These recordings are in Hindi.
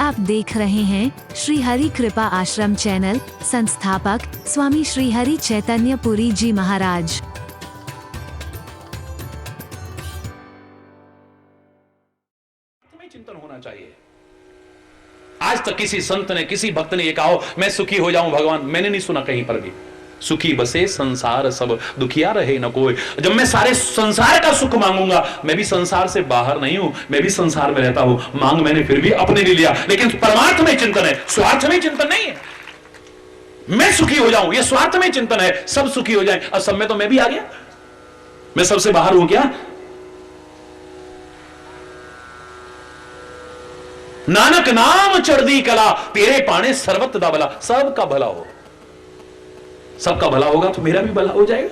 आप देख रहे हैं श्री हरि कृपा आश्रम चैनल। संस्थापक स्वामी श्री हरि चैतन्य पुरी जी महाराज। तुम्हें चिंतन होना चाहिए। आज तक किसी संत ने, किसी भक्त ने ये कहा हो मैं सुखी हो जाऊं भगवान, मैंने नहीं सुना कहीं पर भी। सुखी बसे संसार सब, दुखिया रहे न कोई। जब मैं सारे संसार का सुख मांगूंगा, मैं भी संसार से बाहर नहीं हूं, मैं भी संसार में रहता हूं। मांग मैंने फिर भी अपने लिए लिया, लेकिन परमार्थ में चिंतन है, स्वार्थ में चिंतन नहीं है। मैं सुखी हो जाऊं ये स्वार्थ में चिंतन है, सब सुखी हो जाए। और सब में तो मैं भी आ गया, मैं सबसे बाहर हूं क्या? नानक नाम चढ़दी कला, तेरे पाने सर्वत दा भला। सबका भला हो, सबका भला होगा तो मेरा भी भला हो जाएगा।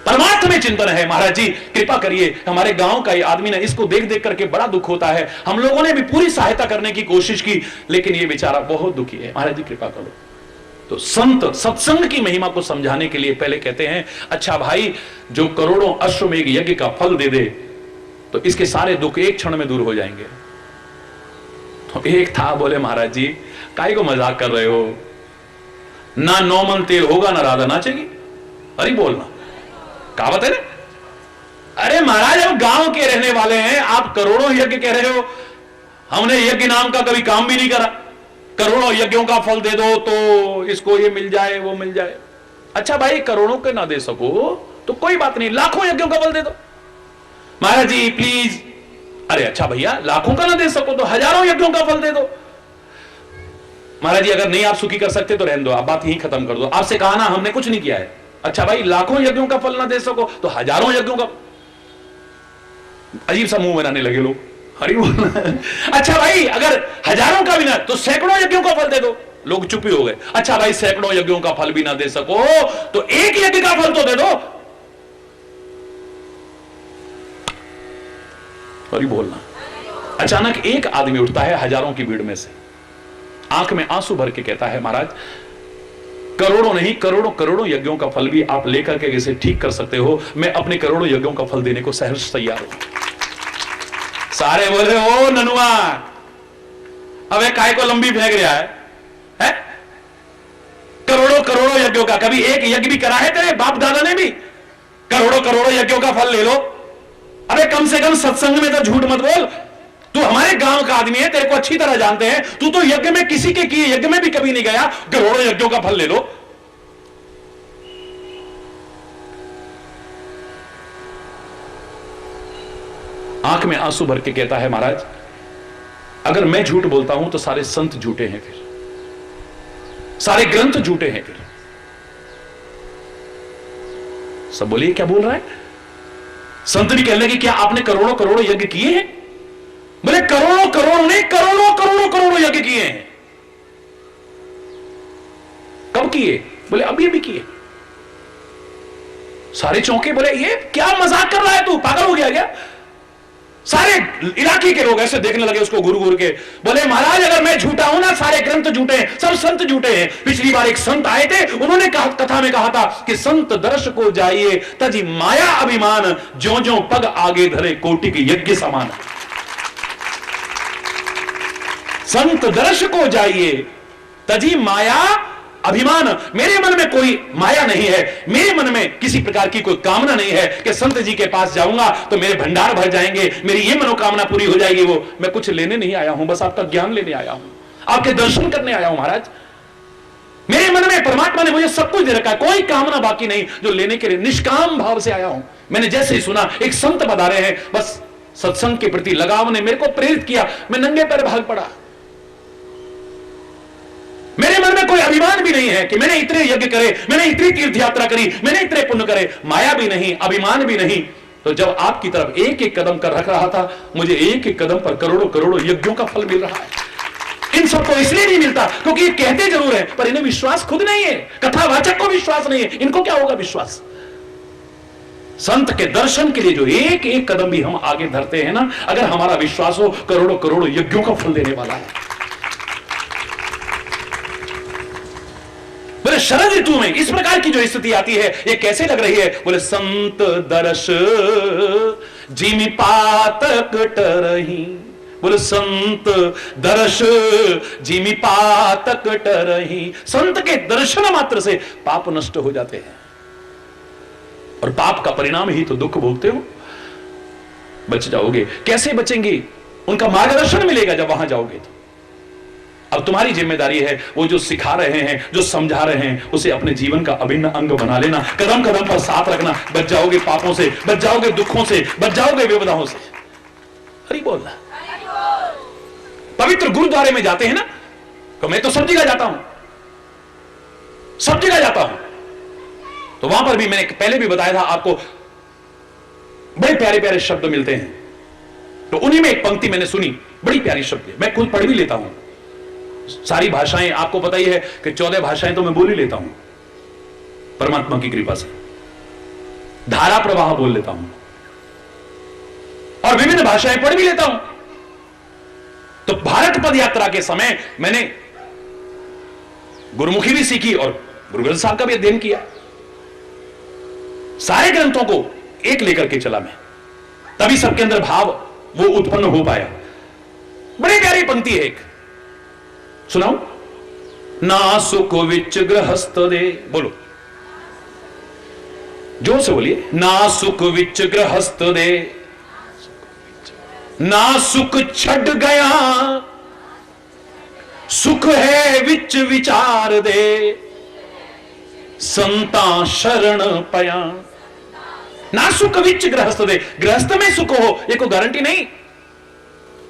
परमार्थ में चिंतन है। महाराज जी कृपा करिए, हमारे गांव का ये आदमी ना, इसको देख देख करके बड़ा दुख होता है। हम लोगों ने भी पूरी सहायता करने की कोशिश की, लेकिन ये बेचारा बहुत दुखी है। महाराज जी कृपा करो। तो संत सत्संग की महिमा को समझाने के लिए पहले कहते हैं, अच्छा भाई जो करोड़ों अश्वमेघ यज्ञ का फल दे दे तो इसके सारे दुख एक क्षण में दूर हो जाएंगे। तो एक था, बोले महाराज जी काहे को मजाक कर रहे हो, ना 9 मन तेल होगा ना राधा नाचेगी। अरे बोलना कहावत है ना। अरे महाराज हम गांव के रहने वाले हैं, आप करोड़ों यज्ञ कह रहे हो। हमने यज्ञ नाम का कभी काम भी नहीं करा। करोड़ों यज्ञों का फल दे दो तो इसको ये मिल जाए वो मिल जाए। अच्छा भाई करोड़ों के ना दे सको तो कोई बात नहीं, लाखों यज्ञों का फल दे दो। महाराज जी प्लीज। अरे अच्छा भैया लाखों का ना दे सको तो हजारों यज्ञों का फल दे दो। महाराज जी अगर नहीं आप सुखी कर सकते तो रहने दो, आप बात यहीं खत्म कर दो। आपसे कहा ना हमने कुछ नहीं किया है। अच्छा भाई लाखों यज्ञों का फल ना दे सको तो हजारों यज्ञों का। अजीब सा मुंह बनाने लगे लोग। हरि बोल। अच्छा भाई अगर हजारों का भी ना तो सैकड़ों यज्ञों का फल दे दो। लोग चुप ही हो गए। अच्छा भाई सैकड़ों यज्ञों का फल भी ना दे सको तो एक यज्ञ का फल तो दे दो। हरि बोलना। अचानक एक आदमी उठता है हजारों की भीड़ में से, आंख में आंसू भर के कहता है महाराज करोड़ों नहीं करोड़ों करोड़ों यज्ञों का फल भी आप लेकर के इसे ठीक कर सकते हो, मैं अपने करोड़ों यज्ञों का फल देने को सहर्ष तैयार हूं। सारे बोले ओ ननुआ अबे काय को लंबी फेंक रहा है? करोड़ों करोड़ों यज्ञों का, कभी एक यज्ञ भी करा है तेरे बाप दादा ने भी? करोड़ों करोड़ों यज्ञों का फल ले लो। अबे कम से कम सत्संग में तो झूठ मत बोल। तू हमारे गांव का आदमी है, तेरे को अच्छी तरह जानते हैं। तू तो यज्ञ में किसी के किए यज्ञ में भी कभी नहीं गया, करोड़ों यज्ञों का फल ले लो। आंख में आंसू भर के कहता है महाराज अगर मैं झूठ बोलता हूं तो सारे संत झूठे हैं, फिर सारे ग्रंथ झूठे हैं। फिर सब बोलिए क्या बोल रहा है? संत भी कहने लगे क्या आपने करोड़ों करोड़ों यज्ञ किए हैं? बोले करोड़ों करोड़ों नहीं करोड़ों करोड़ों करोड़ों यज्ञ किए हैं। कब किए? बोले अभी अभी किए। सारे चौंके, बोले ये क्या मजाक कर रहा है तू, पागल हो गया क्या? सारे इलाके के लोग ऐसे देखने लगे उसको घूर घूर के। बोले महाराज अगर मैं झूठा हूं ना, सारे ग्रंथ झूठे हैं, सब संत झूठे हैं। पिछली बार एक संत आए थे, उन्होंने कथा में कहा था कि संत दर्श को जाइए तजी माया अभिमान, ज्यों ज्यों पग आगे धरे कोटि के यज्ञ समान। संत दर्श को जाइए तजी माया अभिमान। मेरे मन में कोई माया नहीं है, मेरे मन में किसी प्रकार की कोई कामना नहीं है कि संत जी के पास जाऊंगा तो मेरे भंडार भर जाएंगे, मेरी ये मनोकामना पूरी हो जाएगी। वो मैं कुछ लेने नहीं आया हूं, बस आपका ज्ञान लेने आया हूं, आपके दर्शन करने आया हूं महाराज। मेरे मन में परमात्मा ने मुझे सब कुछ दे रखा है, कोई कामना बाकी नहीं जो लेने के लिए निष्काम भाव से आया हूं। मैंने जैसे ही सुना एक संत बता रहे हैं, बस सत्संग के प्रति लगाव ने मेरे को प्रेरित किया, मैं नंगे पैर भाग पड़ा। मेरे मन में कोई अभिमान भी नहीं है कि मैंने इतने यज्ञ करे, मैंने इतनी तीर्थ यात्रा करी, मैंने इतने पुण्य करे। माया भी नहीं, अभिमान भी नहीं। तो जब आपकी तरफ एक एक कदम कर रख रहा था, मुझे एक एक कदम पर करोड़ों करोड़ों यज्ञों का फल मिल रहा है। इन सबको इसलिए नहीं मिलता क्योंकि ये कहते जरूर है पर इन्हें विश्वास खुद नहीं है, कथावाचक को विश्वास नहीं है। इनको क्या होगा विश्वास? संत के दर्शन के लिए जो एक एक कदम भी हम आगे धरते हैं ना, अगर हमारा विश्वास हो करोड़ों करोड़ों यज्ञों का फल देने वाला है। बोले शरद ऋतु में इस प्रकार की जो स्थिति आती है ये कैसे लग रही है? बोले संत दर्श जिमि पातक टरही बोले संत दर्श जिमि पातक टरही। संत के दर्शन मात्र से पाप नष्ट हो जाते हैं, और पाप का परिणाम ही तो दुख भोगते हो। बच जाओगे। कैसे बचेंगे? उनका मार्गदर्शन मिलेगा जब वहां जाओगे तो। अब तुम्हारी जिम्मेदारी है वो जो सिखा रहे हैं, जो समझा रहे हैं, उसे अपने जीवन का अभिन्न अंग बना लेना, कदम कदम पर साथ रखना। बच जाओगे पापों से, बच जाओगे दुखों से, बच जाओगे विपदाओं से। हरि बोलना। पवित्र गुरुद्वारे में जाते हैं ना, तो मैं तो सब जगह जाता हूं, सब जगह जाता हूं, तो वहां पर भी मैंने पहले भी बताया था आपको, बड़े प्यारे प्यारे शब्द मिलते हैं। तो उन्हीं में एक पंक्ति मैंने सुनी, बड़ी प्यारी शब्द है, मैं खुद पढ़ भी लेता हूं। सारी भाषाएं आपको पता ही है कि 14 भाषाएं तो मैं बोल ही लेता हूं परमात्मा की कृपा से, धारा प्रवाह बोल लेता हूं, और विभिन्न भाषाएं पढ़ भी लेता हूं। तो भारत पद यात्रा के समय मैंने गुरुमुखी भी सीखी और गुरु ग्रंथ साहब का भी अध्ययन किया। सारे ग्रंथों को एक लेकर के चला मैं, तभी सबके अंदर भाव वो उत्पन्न हो पाया। बड़ी प्यारी पंक्ति है एक, सुनाओ। ना सुख विच गृहस्थ दे, बोलो जोर से बोलिए। ना सुख विच गृहस्थ दे, ना सुख छड़ गया, सुख है विच विचार दे, संता शरण पया। ना सुख विच गृहस्थ दे, गृहस्थ में सुख हो ये कोई गारंटी नहीं।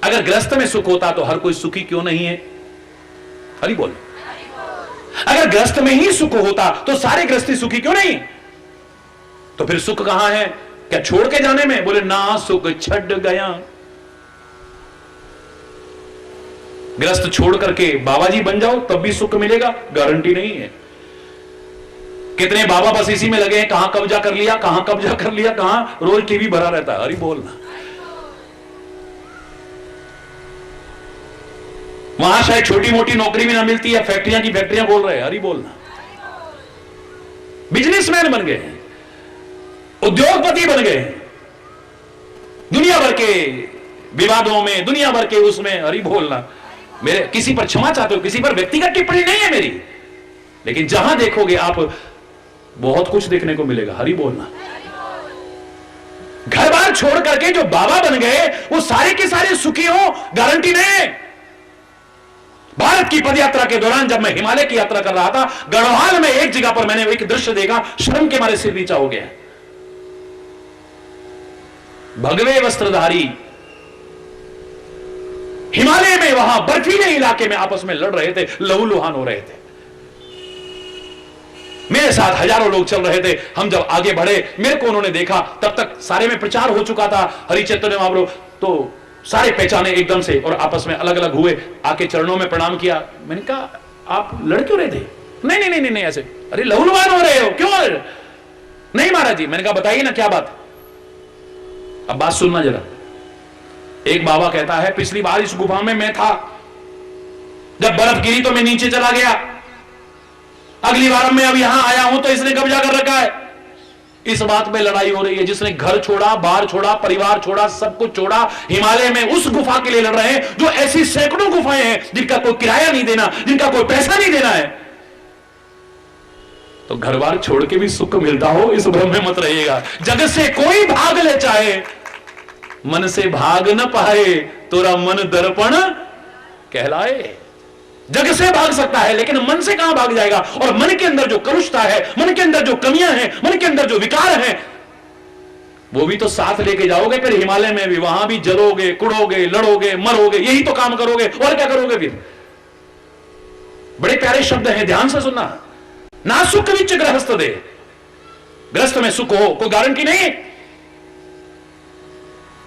अगर गृहस्थ में सुख होता तो हर कोई सुखी क्यों नहीं है? हरि बोल। अगर गृहस्थ में ही सुख होता तो सारे गृहस्थी सुखी क्यों नहीं? तो फिर सुख कहां है? क्या छोड़ के जाने में? बोले ना सुख छड़ गया। गृहस्थ छोड़ करके बाबा जी बन जाओ तब भी सुख मिलेगा, गारंटी नहीं है। कितने बाबा बस इसी में लगे हैं, कहां कब्जा कर लिया, कहां कब्जा कर लिया, कहां रोज टीवी भरा रहता है। हरि बोलना। वहां शायद छोटी मोटी नौकरी भी ना मिलती है, फैक्ट्रियां की फैक्ट्रियां बोल रहे हैं। हरि बोलना। बिजनेसमैन बन गए, उद्योगपति बन गए, दुनिया भर के विवादों में, दुनिया भर के उसमें। हरि बोलना। मेरे किसी पर क्षमा चाहते हो, किसी पर व्यक्तिगत टिप्पणी नहीं है मेरी, लेकिन जहां देखोगे आप बहुत कुछ देखने को मिलेगा। हरि बोलना। घर बार छोड़ करके जो बाबा बन गए वो सारे के सारे सुखी हो, गारंटी नहीं। भारत की पदयात्रा के दौरान जब मैं हिमालय की यात्रा कर रहा था, गढ़वाल में एक जगह पर मैंने एक दृश्य देखा, शर्म के मारे सिर नीचा हो गया। भगवे वस्त्रधारी हिमालय में वहां बर्फीले इलाके में आपस में लड़ रहे थे, लहूलुहान हो रहे थे। मेरे साथ हजारों लोग चल रहे थे। हम जब आगे बढ़े, मेरे को उन्होंने देखा, तब तक सारे में प्रचार हो चुका था हरि चैतन्य महाप्रभु, तो सारे पहचाने एकदम से और आपस में अलग अलग हुए, आके चरणों में प्रणाम किया। मैंने कहा आप लड़ क्यों रहे थे? नहीं नहीं नहीं नहीं ऐसे। अरे लहूलुहान हो रहे हो क्यों? नहीं महाराज जी। मैंने कहा बताइए ना क्या बात। अब बात सुनना जरा। एक बाबा कहता है पिछली बार इस गुफा में मैं था, जब बर्फ गिरी तो मैं नीचे चला गया, अगली बार मैं अब यहां आया हूं तो इसने कब्जा कर रखा है। इस बात में लड़ाई हो रही है। जिसने घर छोड़ा, बार छोड़ा, परिवार छोड़ा, सब कुछ छोड़ा, हिमालय में उस गुफा के लिए लड़ रहे हैं जो ऐसी सैकड़ों गुफाएं हैं जिनका कोई किराया नहीं देना, जिनका कोई पैसा नहीं देना है। तो घर बार छोड़ के भी सुख मिलता हो इस भ्रम में मत रहिएगा। जग से कोई भाग ले चाहे, मन से भाग न पाए, तोरा मन दर्पण कहलाए। जग से भाग सकता है लेकिन मन से कहां भाग जाएगा? और मन के अंदर जो कलुषता है, मन के अंदर जो कमियां हैं, मन के अंदर जो विकार हैं, वो भी तो साथ लेके जाओगे फिर हिमालय में भी। वहां भी जलोगे, कुड़ोगे, लड़ोगे, मरोगे, यही तो काम करोगे। और क्या करोगे फिर? बड़े प्यारे शब्द हैं, ध्यान से सुनना। ना सुख विच गृहस्थ दे, गृहस्थ में सुख हो कोई गारंटी नहीं,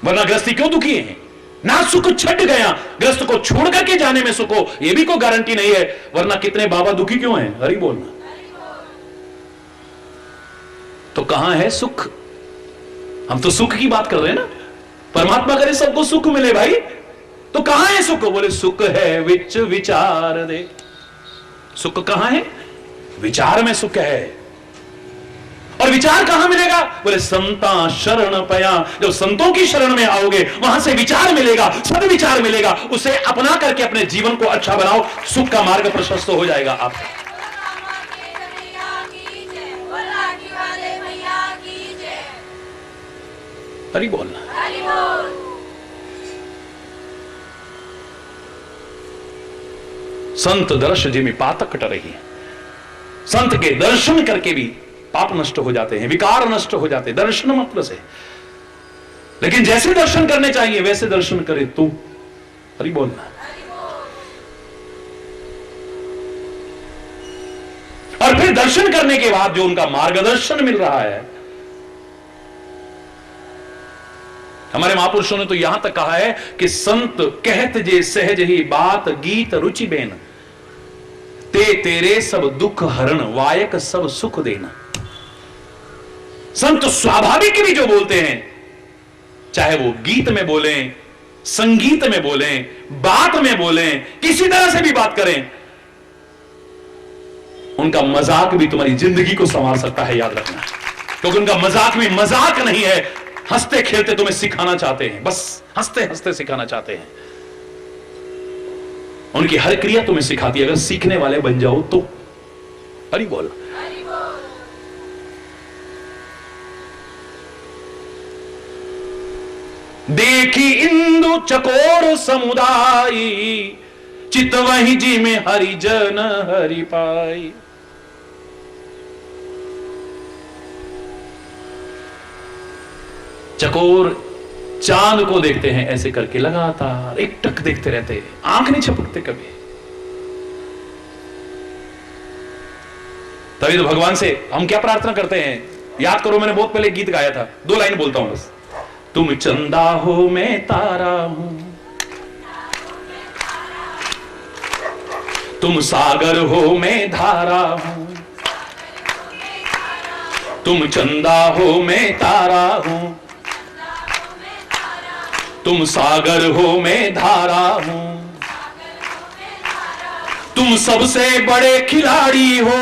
वरना गृहस्थी क्यों दुखी है? ना सुख छट गया, गृहस्थ को छोड़ करके जाने में सुख हो यह भी कोई गारंटी नहीं है, वरना कितने बाबा दुखी क्यों हैं? हरि बोलना। तो कहां है सुख? हम तो सुख की बात कर रहे हैं ना। परमात्मा करे सबको सुख मिले भाई, तो कहां है सुख? बोले सुख है विच विचार दे। सुख कहां है? विचार में सुख है। और विचार कहां मिलेगा? बोले संता शरण पया। जब संतों की शरण में आओगे वहां से विचार मिलेगा, सद्विचार मिलेगा, उसे अपना करके अपने जीवन को अच्छा बनाओ, सुख का मार्ग प्रशस्त हो जाएगा आपका। हरि बोलना। संत दर्श जिमि पातक कट रही है। संत के दर्शन करके भी पाप नष्ट हो जाते हैं, विकार नष्ट हो जाते हैं, दर्शन मात्र से। लेकिन जैसे दर्शन करने चाहिए वैसे दर्शन करे तू। हरि बोलना। और फिर दर्शन करने के बाद जो उनका मार्गदर्शन मिल रहा है, हमारे महापुरुषों ने तो यहां तक कहा है कि संत कहत जे सहज ही बात गीत रुचि बेन, ते तेरे सब दुख हरण वायक सब सुख देना। संत स्वाभाविक भी जो बोलते हैं, चाहे वो गीत में बोलें, संगीत में बोलें, बात में बोलें, किसी तरह से भी बात करें, उनका मजाक भी तुम्हारी जिंदगी को संवार सकता है, याद रखना। क्योंकि उनका मजाक भी मजाक नहीं है, हंसते खेलते तुम्हें सिखाना चाहते हैं, बस हंसते हंसते सिखाना चाहते हैं। उनकी हर क्रिया तुम्हें सिखाती है, अगर सीखने वाले बन जाओ तो। हरि बोल। देखी इंदु चकोर समुदाय, चितवहि जी में हरिजन हरि पाई। चकोर चांद को देखते हैं ऐसे करके, लगातार एक टक देखते रहते हैं, आंख नहीं झपकते कभी। तभी तो भगवान से हम क्या प्रार्थना करते हैं, याद करो, मैंने बहुत पहले गीत गाया था, 2 लाइन बोलता हूं बस। तुम चंदा हो मैं तारा हूं, तुम सागर हो मैं धारा हूं, तुम चंदा हो मैं तारा हूं, तुम सागर हो मैं धारा हूं, तुम सबसे बड़े खिलाड़ी हो,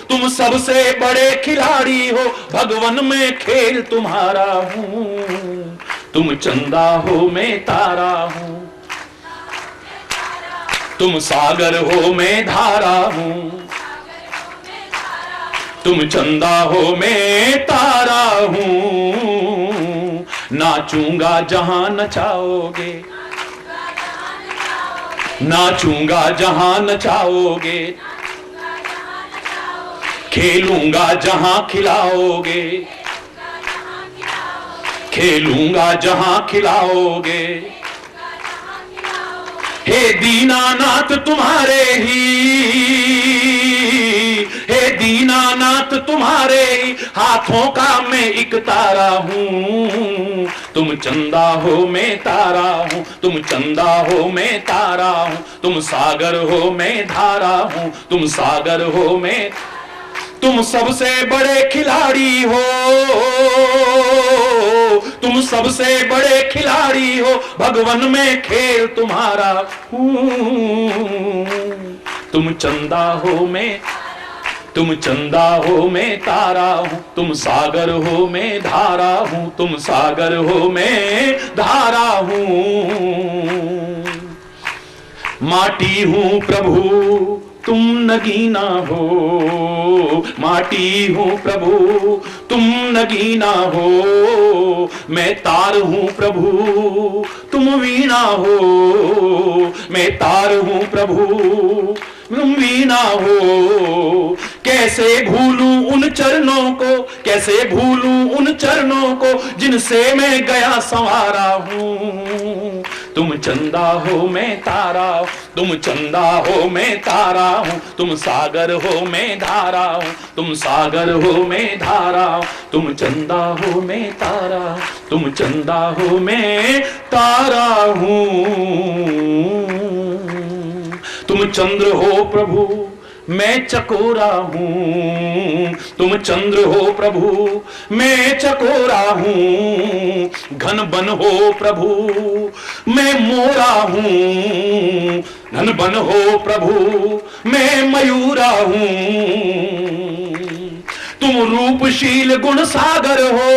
तुम सबसे बड़े खिलाड़ी हो, भगवन में खेल तुम्हारा हूं। तुम चंदा हो मैं तारा हूं, तुम सागर हो मैं धारा हूं, तुम चंदा हो मैं तारा हूं। नाचूंगा जहां नचाओगे, नाचूंगा जहां नचाओगे, खेलूंगा जहां खिलाओगे, खेलूंगा जहां खिलाओगे। हे दीनानाथ तुम्हारे ही, हे दीनानाथ तुम्हारे ही हाथों का मैं एक तारा हूं। तुम चंदा हो मैं तारा हूं, तुम चंदा हो मैं तारा हूं, तुम सागर हो मैं धारा हूं, तुम सागर हो मैं, तुम सबसे बड़े खिलाड़ी हो, तुम सबसे बड़े खिलाड़ी हो, भगवन में खेल तुम्हारा हूं। तुम चंदा हो मैं, तुम चंदा हो मैं तारा हूं, तुम सागर हो मैं धारा हूं, तुम सागर हो मैं धारा हूं। माटी हूं प्रभु तुम नगीना हो, माटी हूं प्रभु तुम नगीना हो, मैं तार हूं प्रभु तुम वीणा हो, मैं तार हूं प्रभु तुम वीणा हो। कैसे भूलूं उन चरणों को, कैसे भूलूं उन चरणों को, जिनसे मैं गया संवारा हूं। तुम चंदा हो मैं तारा, तुम चंदा हो मैं तारा हूं, तुम सागर हो मैं धारा हूं, तुम सागर हो मैं धारा हूं, तुम चंदा हो मैं तारा, तुम चंदा हो मैं तारा हूं। तुम चंद्र हो प्रभु मैं चकोरा हूं, तुम चंद्र हो प्रभु मैं चकोरा हूं, घन बन हो प्रभु मैं मोरा हूं, घन बन हो प्रभु मैं मयूरा हूं। तुम रूपशील गुण सागर हो,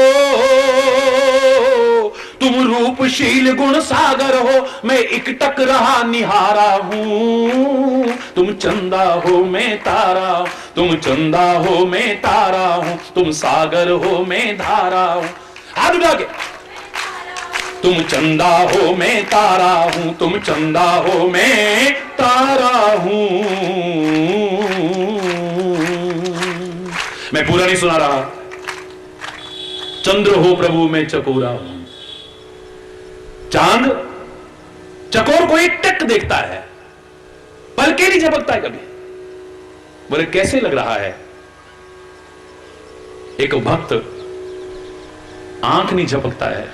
तुम रूपशील गुण सागर हो, मैं एकटक रहा निहारा हूं। तुम चंदा हो मैं तारा, तुम चंदा हो मैं तारा हूं, तुम सागर हो मैं धारा हूं। हाथ उठा के, तुम चंदा हो मैं तारा हूं, तुम चंदा हो मैं तारा हूं। मैं पूरा नहीं सुना रहा। चंद्र हो प्रभु मैं चकोरा हूं। चांद चकोर को एक टक देखता है, पलके नहीं झपकता है कभी। बोले कैसे लग रहा है? एक भक्त आंख नहीं झपकता है,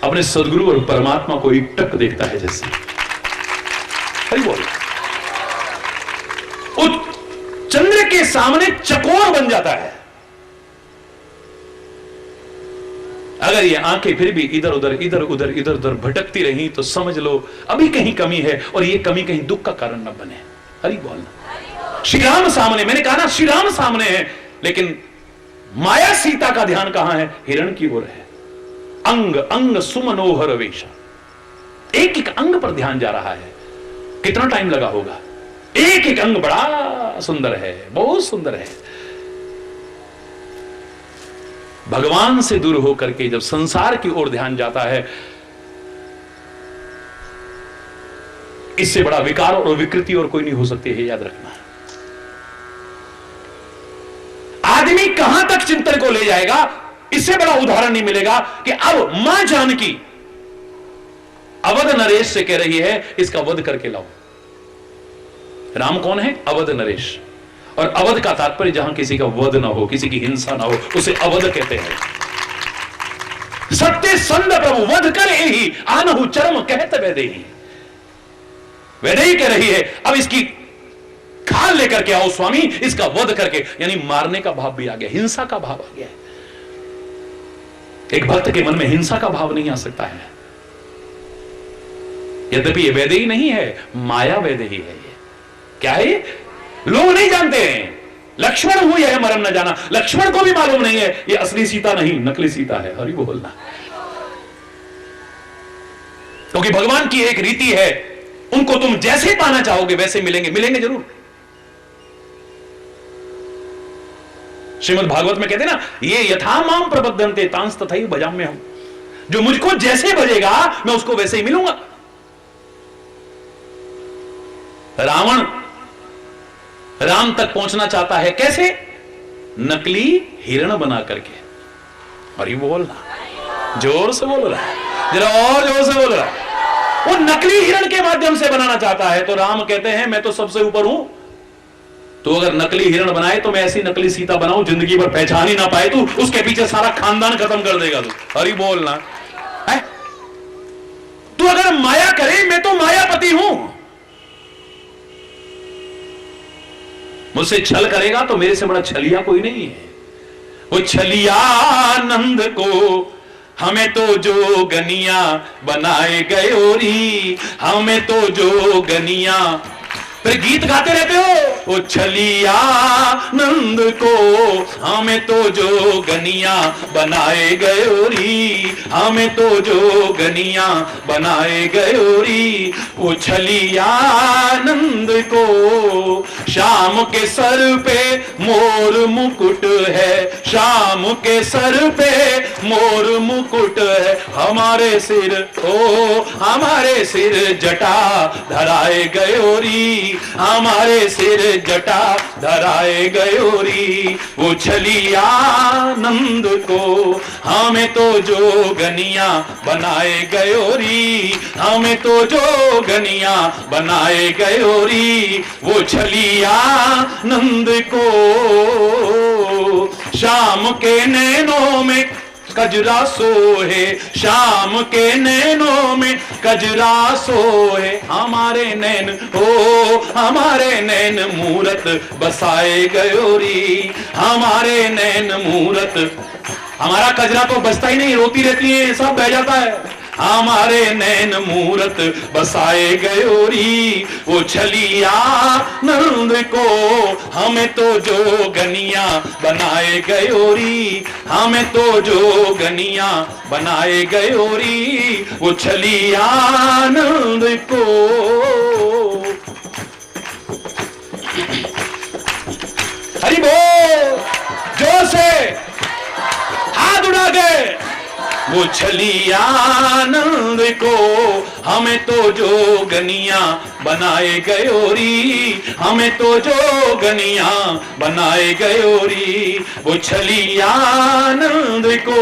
अपने सदगुरु और परमात्मा को एक टक देखता है जैसे। हरि बोल। उस चंद्र के सामने चकोर बन जाता है। अगर ये आंखें फिर भी इधर उधर इधर उधर इधर उधर भटकती रही तो समझ लो अभी कहीं कमी है, और ये कमी कहीं दुख का कारण न बने। हरि बोलना। श्री राम सामने, मैंने कहा ना श्री राम सामने है, लेकिन माया सीता का ध्यान कहां है? हिरण की ओर है। अंग अंग सुमनोहर वेशा, एक एक अंग पर ध्यान जा रहा है। कितना टाइम लगा होगा? एक एक अंग बड़ा सुंदर है, बहुत सुंदर है। भगवान से दूर होकर के जब संसार की ओर ध्यान जाता है, इससे बड़ा विकार और विकृति और कोई नहीं हो सकती है, याद रखना। आदमी कहां तक चिंतन को ले जाएगा, इससे बड़ा उदाहरण नहीं मिलेगा कि अब मां जानकी अवध नरेश से कह रही है इसका वध करके लाओ। राम कौन है? अवध नरेश। और अवध का तात्पर्य जहां किसी का वध ना हो, किसी की हिंसा ना हो, उसे अवध कहते हैं। सत्य संद प्रभु वध करे ही आनहु चरम कहते वैदेही। वैदेही कह रही है अब इसकी खाल लेकर के आओ स्वामी, इसका वध करके, यानी मारने का भाव भी आ गया, हिंसा का भाव आ गया। एक भक्त के मन में हिंसा का भाव नहीं आ सकता है। यद्यपि ये वैदेही नहीं है, माया वैदेही है। ये क्या है? लोग नहीं जानते हैं। लक्ष्मण हुई है मरम न जाना, लक्ष्मण को भी मालूम नहीं है ये असली सीता नहीं नकली सीता है। हरि बोलना। क्योंकि भगवान की एक रीति है, उनको तुम जैसे पाना चाहोगे वैसे मिलेंगे, मिलेंगे जरूर। श्रीमद् भागवत में कहते ना, ये यथा माम प्रबद्धन्ते तांस तथैव भजाम्य हम। जो मुझको जैसे भजेगा मैं उसको वैसे ही मिलूंगा। रावण राम तक पहुंचना चाहता है, कैसे? नकली हिरण बना करके। और ये बोलना, जोर से बोल रहा है, जरा और जोर से बोल रहा है। वो नकली हिरण के माध्यम से बनाना चाहता है, तो राम कहते हैं मैं तो सबसे ऊपर हूं। तो अगर नकली हिरण बनाए तो मैं ऐसी नकली सीता बनाऊं जिंदगी भर पहचान ही ना पाए तू, उसके पीछे सारा खानदान खत्म कर देगा तू। हरि बोलना है। तू अगर माया करे, मैं तो मायापति हूं। मुझसे छल करेगा तो मेरे से बड़ा छलिया कोई नहीं है। वो छलिया नंद को हमें तो जो गनिया बनाए गयोरी, हमें तो जो गनिया। फिर गीत गाते रहते हो, वो छलिया नंद को हमें तो जो गनिया बनाए गयोरी, हमें तो जो गनिया बनाए गयोरी। वो छलिया नंद को शाम के सर पे मोर मुकुट है, शाम के सर पे मोर मुकुट है। हमारे सिर ओ हमारे सिर जटा धराए गयोरी, हमारे सिर जटा धराए गयोरी। वो छलिया नंद को हमें तो जो गनिया बनाए गयोरी, हमें तो जो गनिया बनाए गयोरी। वो छलिया नंद को शाम के नैनों में कजरा सोहे, शाम के नैनों में कजरा सोहे। हमारे नैन हो हमारे नैन मूरत बसाए गयोरी, हमारे नैन मूरत। हमारा कजरा तो बचता ही नहीं, रोती रहती है, सब बह जाता है। हमारे नैन मूरत बसाए गयोरी, वो छलिया नंद को हमें तो जोगनिया बनाए गयोरी, हमें तो जोगनिया बनाए गयोरी, वो छलिया नंद को। हरि बोल, जोर से हाथ उठा के। वो छलिया नंद को हमें तो जोगनिया बनाए गयोरी, हमें तो जोगनिया बनाए गयोरी, वो छलिया नंद को।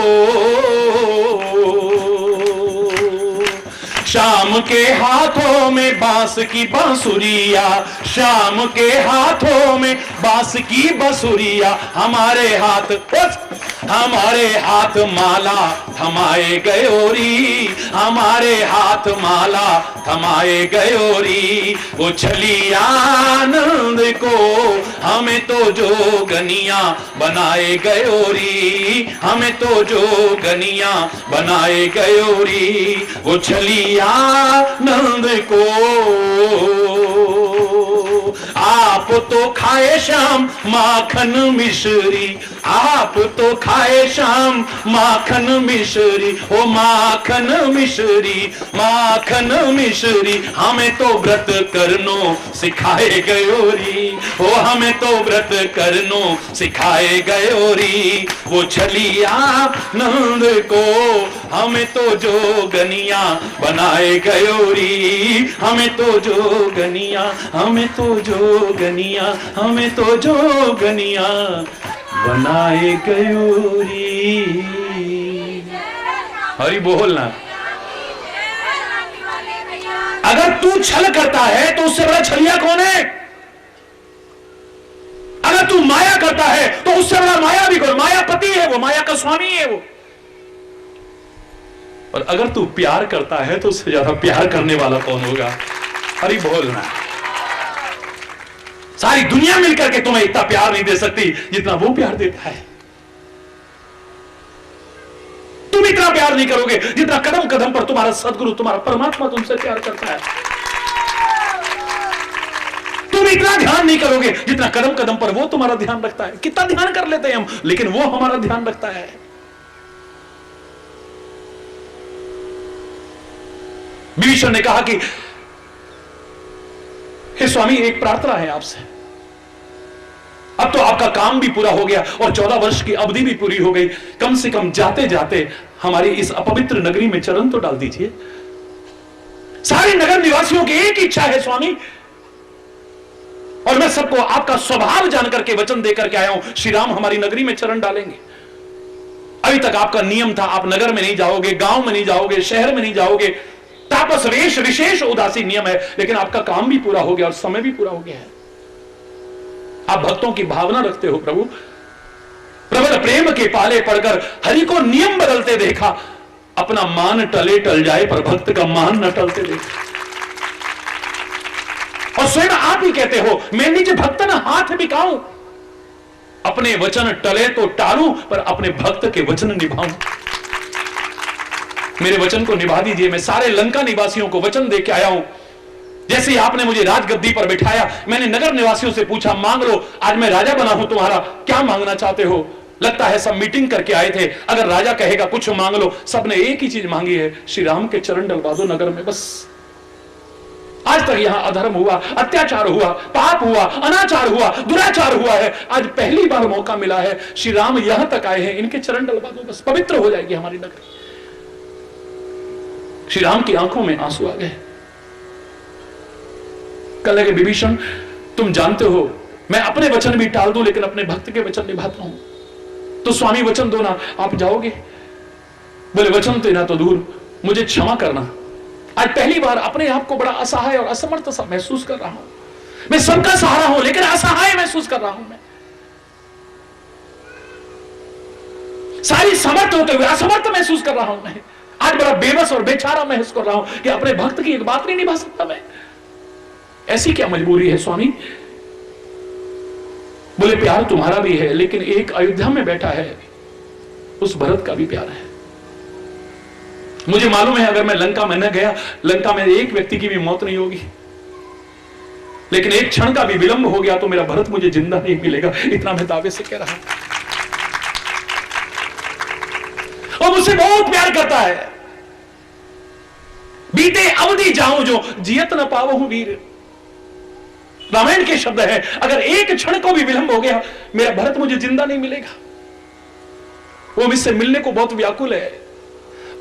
शाम के हाथों में बांस की बांसुरिया, शाम के हाथों में बांस की बांसुरिया, हमारे हाथ माला थमाए गयोरी, हमारे हाथ माला थमाए गयोरी, वो छलिया नंद को हमें तो जोगनिया बनाए गयोरी, हमें तो जोगनिया बनाए गयोरी, वो छलिया नंद को। आप तो खाए शाम माखन मिश्री, आप तो खाए शाम माखन मिश्री, ओ माखन मिश्री, माखन मिश्री, हमें तो व्रत करनो सिखाए गयोरी, ओ हमें तो व्रत करनो सिखाए गयोरी, वो छलिया नंद को हमें तो जोगनिया बनाए गयोरी, हमें तो जोगनिया, हमें तो जोगनिया, हमें तो जोगनिया बनाए गयोरी। हरि बोल ना। अगर तू छल करता है तो उससे बड़ा छलिया कौन है? अगर तू माया करता है तो उससे बड़ा माया भी कौन? मायापति है वो, माया का स्वामी है वो। और अगर तू प्यार करता है तो उससे ज्यादा प्यार करने वाला कौन होगा? हरि बोलना। सारी दुनिया मिलकर के तुम्हें इतना प्यार नहीं दे सकती जितना वो प्यार देता है। तुम इतना प्यार नहीं करोगे जितना कदम कदम पर तुम्हारा सदगुरु, तुम्हारा परमात्मा तुमसे प्यार करता है। तुम इतना ध्यान नहीं करोगे जितना कदम कदम पर वो तुम्हारा ध्यान रखता है। कितना ध्यान कर लेते हैं हम, लेकिन वो हमारा ध्यान रखता है। विभीषण ने कहा कि हे स्वामी, एक प्रार्थना है आपसे। अब तो आपका काम भी पूरा हो गया और 14 वर्ष की अवधि भी पूरी हो गई। कम से कम जाते जाते हमारी इस अपवित्र नगरी में चरण तो डाल दीजिए। सारे नगर निवासियों की एक इच्छा है स्वामी, और मैं सबको आपका स्वभाव जानकर के वचन देकर के आया हूं, श्री राम हमारी नगरी में चरण डालेंगे। अभी तक आपका नियम था, आप नगर में नहीं जाओगे, गांव में नहीं जाओगे, शहर में नहीं जाओगे। तापस वेश विशेष उदासी नियम है, लेकिन आपका काम भी पूरा हो गया और समय भी पूरा हो गया है। आप भक्तों की भावना रखते हो प्रभु। प्रबल प्रेम के पाले पड़कर हरि को नियम बदलते देखा। अपना मान टले टल जाए पर भक्त का मान न टलते देखा। और स्वयं आप ही कहते हो, मैं निज भक्तन हाथ बिकाऊं, अपने वचन टले तो टालूं पर अपने भक्त के वचन निभाऊं। मेरे वचन को निभा दीजिए। मैं सारे लंका निवासियों को वचन दे के आया हूं। जैसे ही आपने मुझे राजगद्दी पर बिठाया, मैंने नगर निवासियों से पूछा, मांग लो, आज मैं राजा बना हूं, तुम्हारा क्या मांगना चाहते हो? लगता है सब मीटिंग करके आए थे। अगर राजा कहेगा कुछ मांग लो, सबने एक ही चीज मांगी है, श्री राम के चरण डलवा दो नगर में, बस। आज तक यहां अधर्म हुआ, अत्याचार हुआ, पाप हुआ, अनाचार हुआ, दुराचार हुआ है। आज पहली बार मौका मिला है, श्री राम यहां तक आए हैं, इनके चरण डलवा दो, बस पवित्र हो जाएगी हमारी नगरी। श्री राम की आंखों में आंसू आ गए। कल लगे, विभीषण तुम जानते हो मैं अपने वचन भी टाल दूं लेकिन अपने भक्त के वचन निभाता हूं, तो स्वामी वचन दो ना, आप जाओगे? बोले वचन देना तो दूर, मुझे क्षमा करना। आज पहली बार अपने आप को बड़ा असहाय और असमर्थ सा महसूस कर रहा हूं। मैं सबका सहारा हूं लेकिन असहाय महसूस कर रहा हूं। मैं सारी समर्थ होते हुए असमर्थ महसूस कर रहा हूं। मैं आज बड़ा बेबस और बेचारा महसूस कर रहा हूं कि अपने भक्त की एक बात नहीं निभा सकता मैं। ऐसी क्या मजबूरी है स्वामी? बोले प्यार तुम्हारा भी है, लेकिन एक अयोध्या में बैठा है, उस भरत का भी प्यार है। मुझे मालूम है अगर मैं लंका में न गया, लंका में एक व्यक्ति की भी मौत नहीं होगी, लेकिन एक क्षण का भी विलंब हो गया तो मेरा भरत मुझे जिंदा नहीं मिलेगा, इतना मैं दावे से कह रहा हूं। और मुझसे बहुत प्यार करता है। बीते अवधि जाऊं जो जियत न पावो हूं वीर, रामायण के शब्द है। अगर एक क्षण को भी विलंब हो गया मेरा भरत मुझे जिंदा नहीं मिलेगा। वो मुझसे मिलने को बहुत व्याकुल है,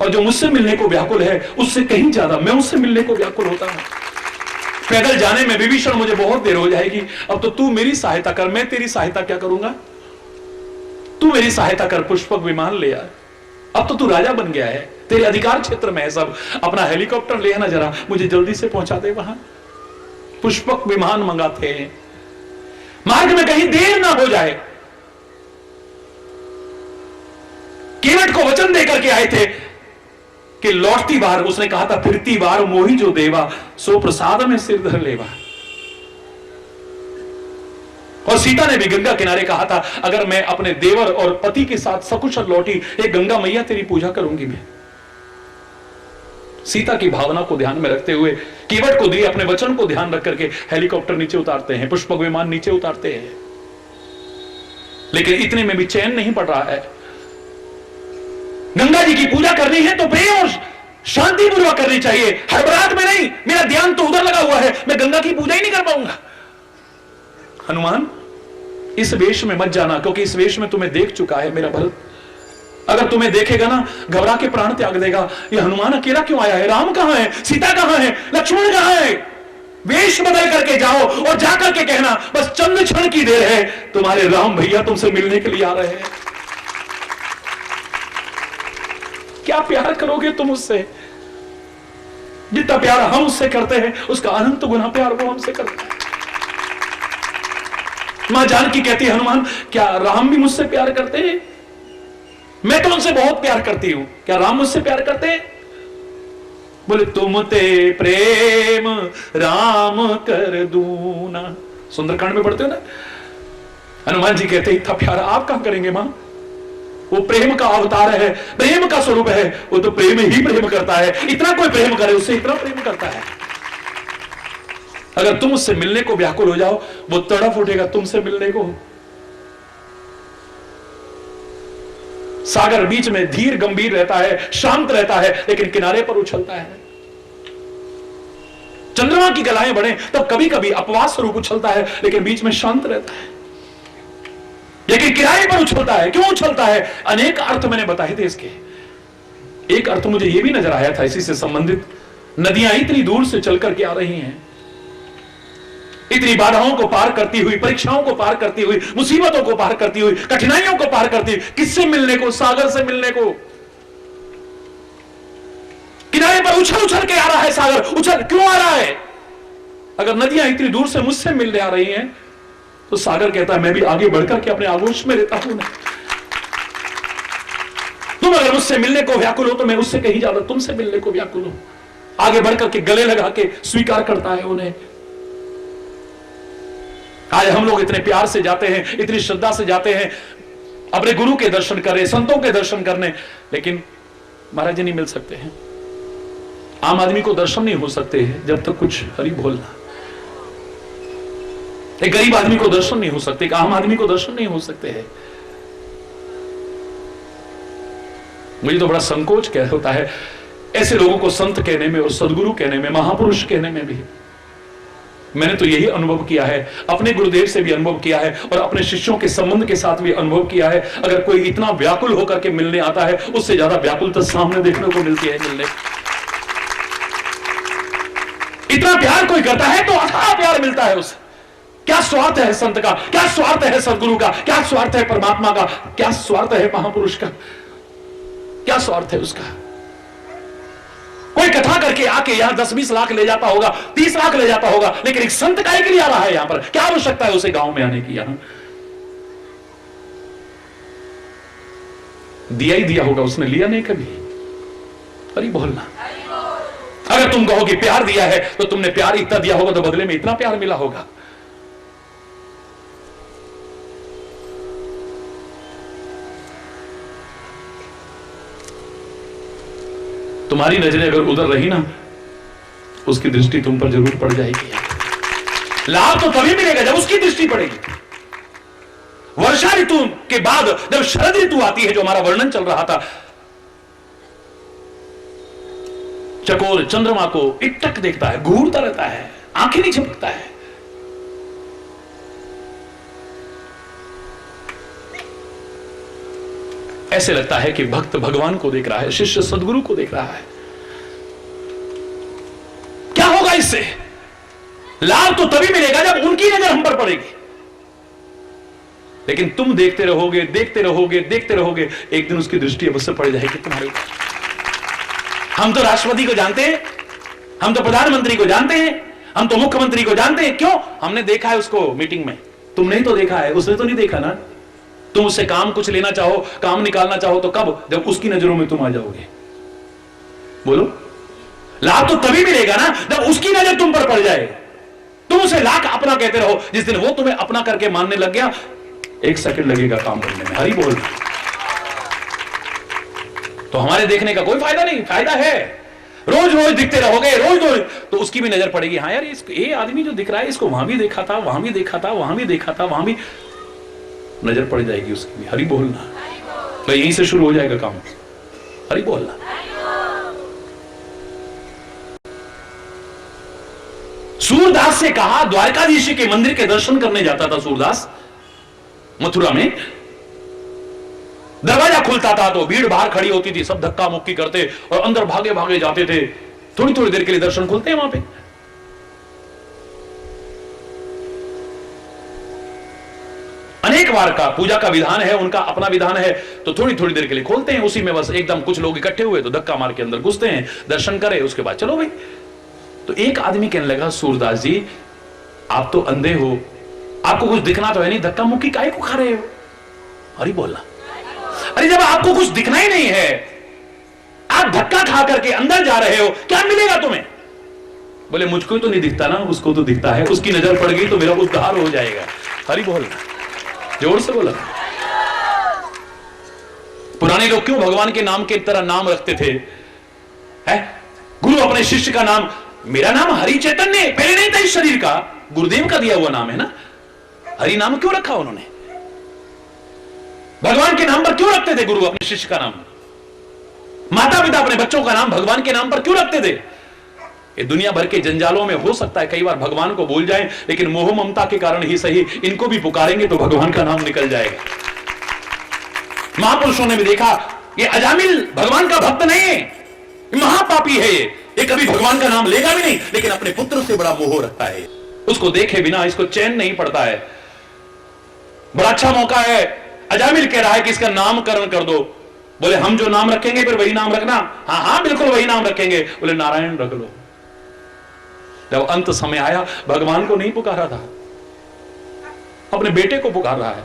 और जो मुझसे मिलने को व्याकुल है उससे कहीं ज्यादा मैं उससे मिलने को व्याकुल होता हूं। पैदल जाने में विभीषण मुझे बहुत देर हो जाएगी, अब तो तू मेरी सहायता कर। मैं तेरी सहायता क्या करूंगा? तू मेरी सहायता कर, पुष्पक विमान ले आ। अब तो तू राजा बन गया है, तेरे अधिकार क्षेत्र में है सब। अपना हेलीकॉप्टर ले आना जरा, मुझे जल्दी से पहुंचा दे वहां। पुष्पक विमान मंगाते हैं, मार्ग में कहीं देर ना हो जाए। केवट को वचन देकर के आए थे कि लौटती बार, उसने कहा था फिरती बार मोही जो देवा, सो प्रसाद में सिर धर लेवा। और सीता ने भी गंगा किनारे कहा था अगर मैं अपने देवर और पति के साथ सकुशल लौटी, हे गंगा मैया तेरी पूजा करूंगी मैं। सीता की भावना को ध्यान में रखते हुए केवट को दिए अपने वचन को ध्यान रख करके हेलीकॉप्टर नीचे उतारते हैं, पुष्पक विमान नीचे उतारते हैं। लेकिन इतने में भी चैन नहीं पड़ रहा है। गंगा जी की पूजा करनी है तो प्रेम और शांतिपूर्वक करनी चाहिए, हड़बड़ाहट में नहीं। मेरा ध्यान तो उधर लगा हुआ है, मैं गंगा की पूजा ही नहीं कर पाऊंगा। हनुमान इस वेश में मत जाना, क्योंकि इस वेश में तुम्हें देख चुका है मेरा भरत। अगर तुम्हें देखेगा ना घबरा के प्राण त्याग देगा। ये हनुमान अकेला क्यों आया है? राम कहां है? सीता कहां है? लक्ष्मण कहां है? वेश बदल करके जाओ और जाकर के कहना बस चंद क्षण की देर है, तुम्हारे राम भैया तुमसे मिलने के लिए आ रहे हैं। क्या प्यार करोगे तुम उससे? जितना प्यार हम उससे करते हैं उसका अनंत गुना प्यार वो हमसे करता है। मां जानकी कहती है हनुमान क्या राम भी मुझसे प्यार करते हैं? मैं तो उनसे बहुत प्यार करती हूं, क्या राम मुझसे प्यार करते हैं? बोले तुम ते प्रेम राम कर दूना, सुंदरकांड में पढ़ते हो ना। हनुमान जी कहते इतना प्यार आप कहां करेंगे मां? वो प्रेम का अवतार है, प्रेम का स्वरूप है, वो तो प्रेम ही प्रेम करता है। इतना कोई प्रेम करे उससे इतना प्रेम करता है। अगर तुम उससे मिलने को व्याकुल हो जाओ वो तड़प उठेगा तुमसे मिलने को। सागर बीच में धीर गंभीर रहता है, शांत रहता है, लेकिन किनारे पर उछलता है। चंद्रमा की गलाएं बढ़े तो कभी कभी अपवाद स्वरूप उछलता है, लेकिन बीच में शांत रहता है। लेकिन किराए पर उछलता है। क्यों उछलता है? अनेक अर्थ मैंने बताए थे इसके। एक अर्थ मुझे यह भी नजर आया था इसी से संबंधित, नदियां इतनी दूर से चल करके आ रही हैं, इतनी बाधाओं को पार करती हुई, परीक्षाओं को पार करती हुई, मुसीबतों को पार करती हुई, कठिनाइयों को पार करती हुई, किससे मिलने को? सागर से मिलने को। किनारे पर उछल उछल के आ रहा है सागर। उछल क्यों आ रहा है? अगर नदियां इतनी दूर से मुझसे मिलने आ रही हैं तो सागर कहता है मैं भी आगे बढ़कर के अपने आगोश में रहता हूं ना। तुम अगर मुझसे मिलने को व्याकुल हो तो मैं उससे कहीं ज्यादा तुमसे मिलने को व्याकुल हूं। आगे बढ़कर के गले लगा के स्वीकार करता है उन्हें। आज हम लोग इतने प्यार से जाते हैं, इतनी श्रद्धा से जाते हैं अपने गुरु के दर्शन करने, संतों के दर्शन करने, लेकिन महाराज जी नहीं मिल सकते हैं। आम आदमी को दर्शन नहीं हो सकते हैं जब तक कुछ हरि बोलना। एक गरीब आदमी को दर्शन नहीं हो सकते, एक आम आदमी को दर्शन नहीं हो सकते हैं। मुझे तो बड़ा संकोच क्या होता है ऐसे लोगों को संत कहने में और सदगुरु कहने में, महापुरुष कहने में भी। मैंने तो यही अनुभव किया है, अपने गुरुदेव से भी अनुभव किया है और अपने शिष्यों के संबंध के साथ भी अनुभव किया है। अगर कोई इतना व्याकुल होकर के मिलने आता है उससे ज्यादा व्याकुलता सामने देखने को मिलती है। मिलने इतना प्यार कोई करता है तो अथाह प्यार मिलता है उसे। क्या स्वार्थ है संत का? क्या स्वार्थ है सदगुरु का? क्या स्वार्थ है परमात्मा का? क्या स्वार्थ है महापुरुष का? क्या स्वार्थ है उसका? कोई कथा करके आके यहां 10-20 लाख ले जाता होगा, 30 लाख ले जाता होगा, लेकिन एक संत काहे के लिए आ रहा है यहां पर? क्या आवश्यकता है उसे गांव में आने की? यहां दिया ही दिया होगा उसने, लिया नहीं कभी। अरे बोलना, अगर तुम कहो कि प्यार दिया है तो तुमने प्यार इतना दिया होगा तो बदले में इतना प्यार मिला होगा। तुम्हारी नजरें अगर उधर रही ना, उसकी दृष्टि तुम पर जरूर पड़ जाएगी। लाभ तो तभी मिलेगा जब उसकी दृष्टि पड़ेगी। वर्षा ऋतु के बाद जब शरद ऋतु आती है, जो हमारा वर्णन चल रहा था, चकोर चंद्रमा को एकटक देखता है, घूरता रहता है, आंखें नहीं झपकता है। ऐसे लगता है कि भक्त भगवान को देख रहा है, शिष्य सदगुरु को देख रहा है। क्या होगा इससे? लाभ तो तभी मिलेगा जब उनकी नजर हम पर पड़ेगी। लेकिन तुम देखते रहोगे, देखते रहोगे, देखते रहोगे, एक दिन उसकी दृष्टि अवश्य पड़ जाएगी तुम्हारे ऊपर। हम तो राष्ट्रपति को जानते हैं, हम तो प्रधानमंत्री को जानते हैं, हम तो मुख्यमंत्री को जानते हैं। क्यों? हमने देखा है उसको मीटिंग में। तुमने ही तो देखा है, उसने तो नहीं देखा ना। तुम उससे काम कुछ लेना चाहो, काम निकालना चाहो, तो कब? जब उसकी नजरों में तुम आ जाओगे। बोलो, लाभ तो तभी मिलेगा ना जब उसकी नजर तुम पर पड़ जाए। तुम उसे लाख अपना कहते रहो, जिस दिन वो तुम्हें अपना करके मानने लग गया, 1 सेकंड लगेगा काम करने में। हरि बोल। तो हमारे देखने का कोई फायदा नहीं। फायदा है रोज रोज दिखते रहोगे, रोज रोज, तो उसकी भी नजर पड़ेगी। हाँ यार, ये आदमी जो दिख रहा है, इसको वहां भी देखा था, वहां भी देखा था, वहां भी देखा था, वहां भी नजर पड़ जाएगी उसकी भी। हरि बोलना। तो यहीं से शुरू हो जाएगा काम। हरि बोलना। सूरदास से कहा, द्वारकाधीश के मंदिर के दर्शन करने जाता था सूरदास मथुरा में। दरवाजा खुलता था तो भीड़ बाहर खड़ी होती थी, सब धक्का मुक्की करते और अंदर भागे भागे जाते थे। थोड़ी थोड़ी देर के लिए दर्शन खुलते हैं वहां पे। अनेक बार का पूजा का विधान है, उनका अपना विधान है, तो थोड़ी थोड़ी देर के लिए खोलते हैं। उसी में बस एकदम कुछ लोग इकट्ठे हुए तो धक्का मार के अंदर घुसते हैं, दर्शन करे, उसके बाद चलो भाई। तो एक आदमी कहने लगा, सूरदास जी आप तो अंधे हो, आपको कुछ दिखना तो है नहीं, धक्का मुक्की काहे को खा रहे हो? अरे बोलना। अरे जब आपको कुछ दिखना ही नहीं है, आप धक्का खा करके अंदर जा रहे हो, क्या मिलेगा तुम्हें? बोले मुझको तो नहीं दिखता ना, उसको तो दिखता है, उसकी नजर पड़ गई तो मेरा उद्धार हो जाएगा। हरि बोल, जोर से बोला। पुराने लोग क्यों भगवान के नाम के तरह नाम रखते थे? है गुरु अपने शिष्य का नाम, मेरा नाम हरि चैतन्य, पहले नहीं था इस शरीर का, गुरुदेव का दिया हुआ नाम है ना। हरि नाम क्यों रखा उन्होंने? भगवान के नाम पर क्यों रखते थे गुरु अपने शिष्य का नाम? माता पिता अपने बच्चों का नाम भगवान के नाम पर क्यों रखते थे? ये दुनिया भर के जंजालों में हो सकता है कई बार भगवान को भूल जाएं, लेकिन मोह ममता के कारण ही सही इनको भी पुकारेंगे तो भगवान का नाम निकल जाएगा। महापुरुषों ने भी देखा, ये अजामिल भगवान का भक्त नहीं है, महापापी है, ये कभी भगवान का नाम लेगा भी नहीं, लेकिन अपने पुत्र से बड़ा मोह रखता है। उसको देखे बिना इसको चैन नहीं पड़ता है। बड़ा अच्छा मौका है, अजामिल कह रहा है कि इसका नामकरण कर दो। बोले हम जो नाम रखेंगे फिर वही नाम रखना। हाँ हाँ बिल्कुल वही नाम रखेंगे। बोले नारायण रख लो। जब अंत समय आया, भगवान को नहीं पुकारा था, अपने बेटे को पुकार रहा है,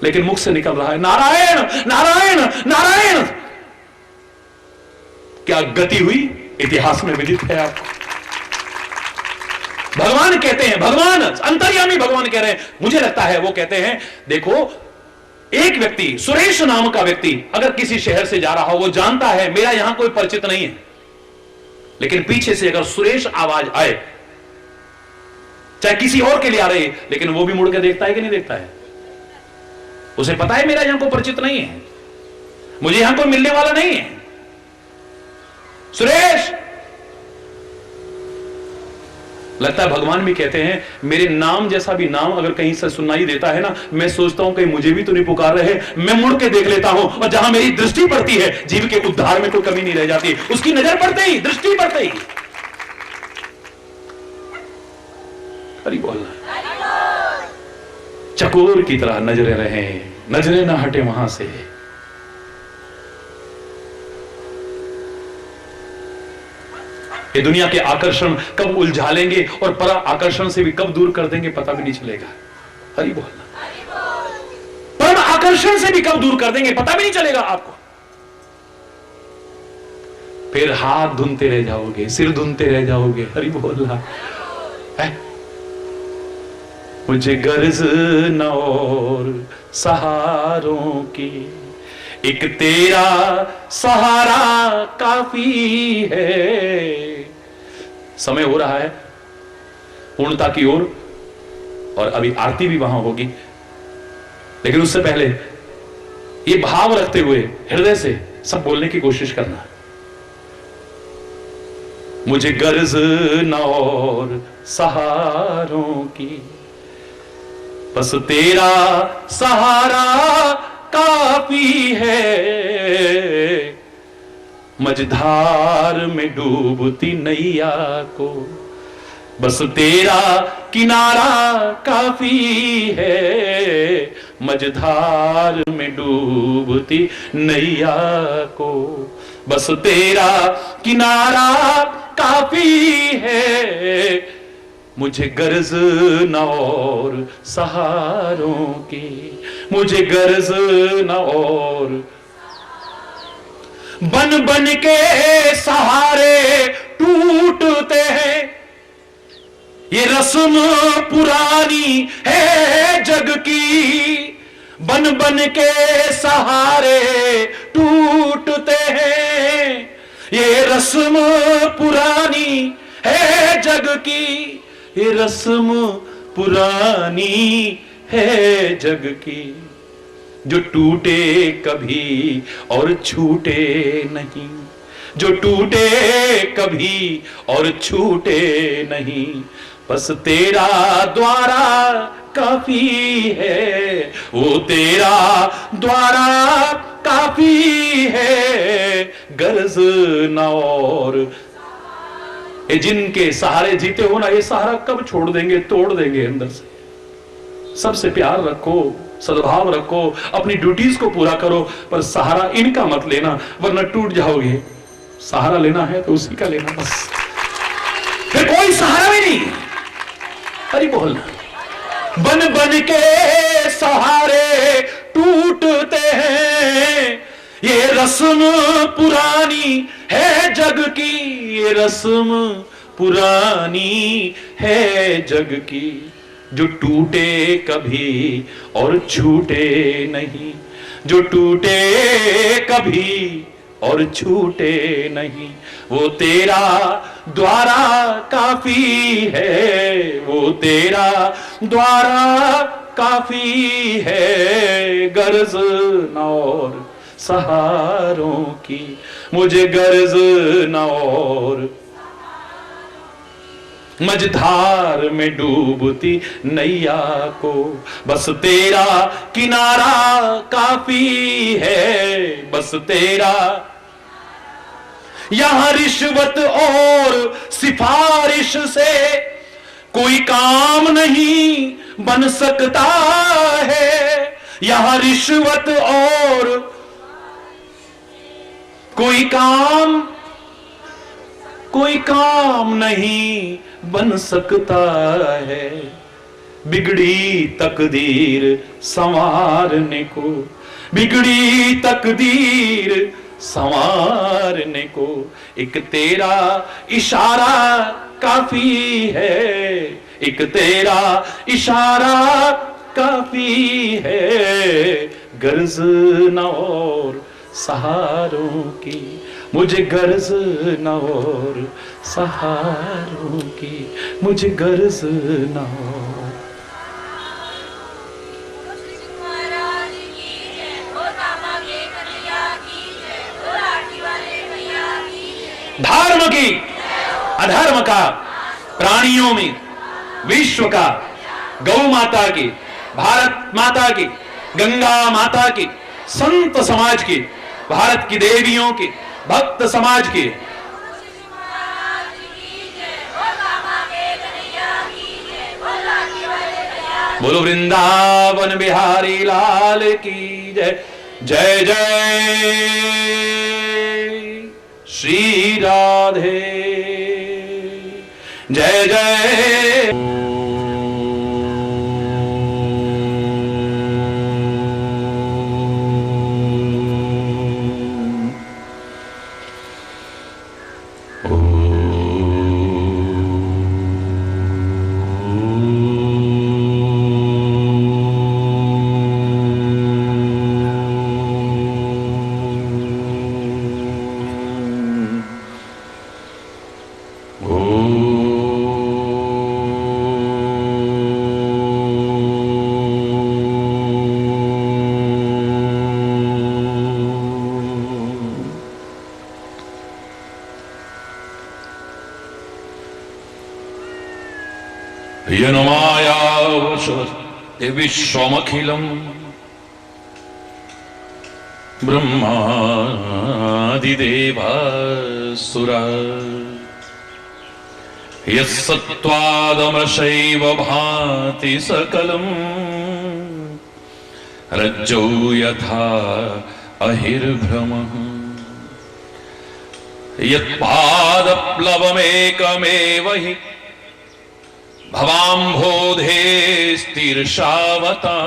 लेकिन मुख से निकल रहा है नारायण नारायण नारायण। क्या गति हुई, इतिहास में विदित है आपको। भगवान कहते हैं, भगवान अंतर्यामी भगवान कह रहे हैं, मुझे लगता है वो कहते हैं, देखो एक व्यक्ति सुरेश नाम का व्यक्ति अगर किसी शहर से जा रहा हो, वो जानता है मेरा यहां कोई परिचित नहीं है, लेकिन पीछे से अगर सुरेश आवाज आए, चाहे किसी और के लिए आ रही, लेकिन वो भी मुड़ के देखता है कि नहीं देखता है? उसे पता है मेरा यहां कोई परिचित नहीं है, मुझे यहां कोई मिलने वाला नहीं है। सुरेश, लगता है भगवान भी कहते हैं मेरे नाम जैसा भी नाम अगर कहीं से सुनाई देता है ना, मैं सोचता हूं कहीं मुझे भी तो नहीं पुकार रहे, मैं मुड़ के देख लेता हूं, और जहां मेरी दृष्टि पड़ती है जीव के उद्धार में कोई कमी नहीं रह जाती, उसकी नजर पड़ते ही, दृष्टि पड़ते ही। हरि बोलना। चकोर की तरह नजरें रहे, नजरें ना हटे वहां से। ये दुनिया के आकर्षण कब उलझा लेंगे और पर आकर्षण से भी कब दूर कर देंगे पता भी नहीं चलेगा। हरि बोलना। परम आकर्षण से भी कब दूर कर देंगे पता भी नहीं चलेगा आपको। फिर हाथ धुनते रह जाओगे, सिर धुनते रह जाओगे। हरि बोलना। मुझे गर्ज न और सहारों की, एक तेरा सहारा काफी है। समय हो रहा है पूर्णता की ओर और अभी आरती भी वहां होगी, लेकिन उससे पहले ये भाव रखते हुए हृदय से सब बोलने की कोशिश करना। मुझे गर्ज न और सहारों की, बस तेरा सहारा काफी है। मझधार में डूबती नैया को बस तेरा किनारा काफी है। मझधार में डूबती नैया को बस तेरा किनारा काफी है। मुझे गर्ज न और सहारों की, मुझे गर्ज न और। बन बन के सहारे टूटते हैं, ये रस्म पुरानी है जग की। बन बन के सहारे टूटते हैं, ये रस्म पुरानी है जग की। ये रस्म पुरानी है जग की। जो टूटे कभी और छूटे नहीं, जो टूटे कभी और छूटे नहीं। बस तेरा द्वारा काफी है, वो तेरा द्वारा काफी है। गर्ज न और। ये जिनके सहारे जीते हो ना, ये सहारा कब छोड़ देंगे, तोड़ देंगे अंदर से। सबसे प्यार रखो, सद्भाव रखो, अपनी ड्यूटीज को पूरा करो, पर सहारा इनका मत लेना वरना टूट जाओगे। सहारा लेना है तो उसी का लेना, बस फिर कोई सहारा भी नहीं। अरे बोलना। बन बन के सहारे टूटते हैं, ये रस्म पुरानी है जग की। ये रस्म पुरानी है जग की। जो टूटे कभी और छूटे नहीं, जो टूटे कभी और छूटे नहीं। वो तेरा द्वारा काफी है, वो तेरा द्वारा काफी है। गर्ज न और सहारों की, मुझे गर्ज न और। मझधार में डूबती नैया को बस तेरा किनारा काफी है। बस तेरा। यहां रिश्वत और सिफारिश से कोई काम नहीं बन सकता है। यहां रिश्वत और कोई काम नहीं बन सकता है। बिगड़ी तकदीर संवारने को, बिगड़ी तकदीर संवारने को एक तेरा इशारा काफी है। एक तेरा इशारा काफी है। गर्ज न और सहारों की, मुझे गर्ज न और सहारों की, मुझे गर्ज न और। धर्म की अधर्म का, प्राणियों में विश्व का, गौ माता की, भारत माता की, गंगा माता की, संत समाज की, भारत की देवियों की, भक्त समाज की। बोलो वृंदावन बिहारी लाल की जय। जय जय श्री राधे, जय जय। यन्मायावशते विश्वमखिलम् ब्रह्मादिदेवासुरा यत्सत्त्वादमशैव भाति सकलम् रज्जौ यथा अहिर्भ्रमः यत्पादप्लवमेकमेव हि भवाम्भोधेस्तीर्षावता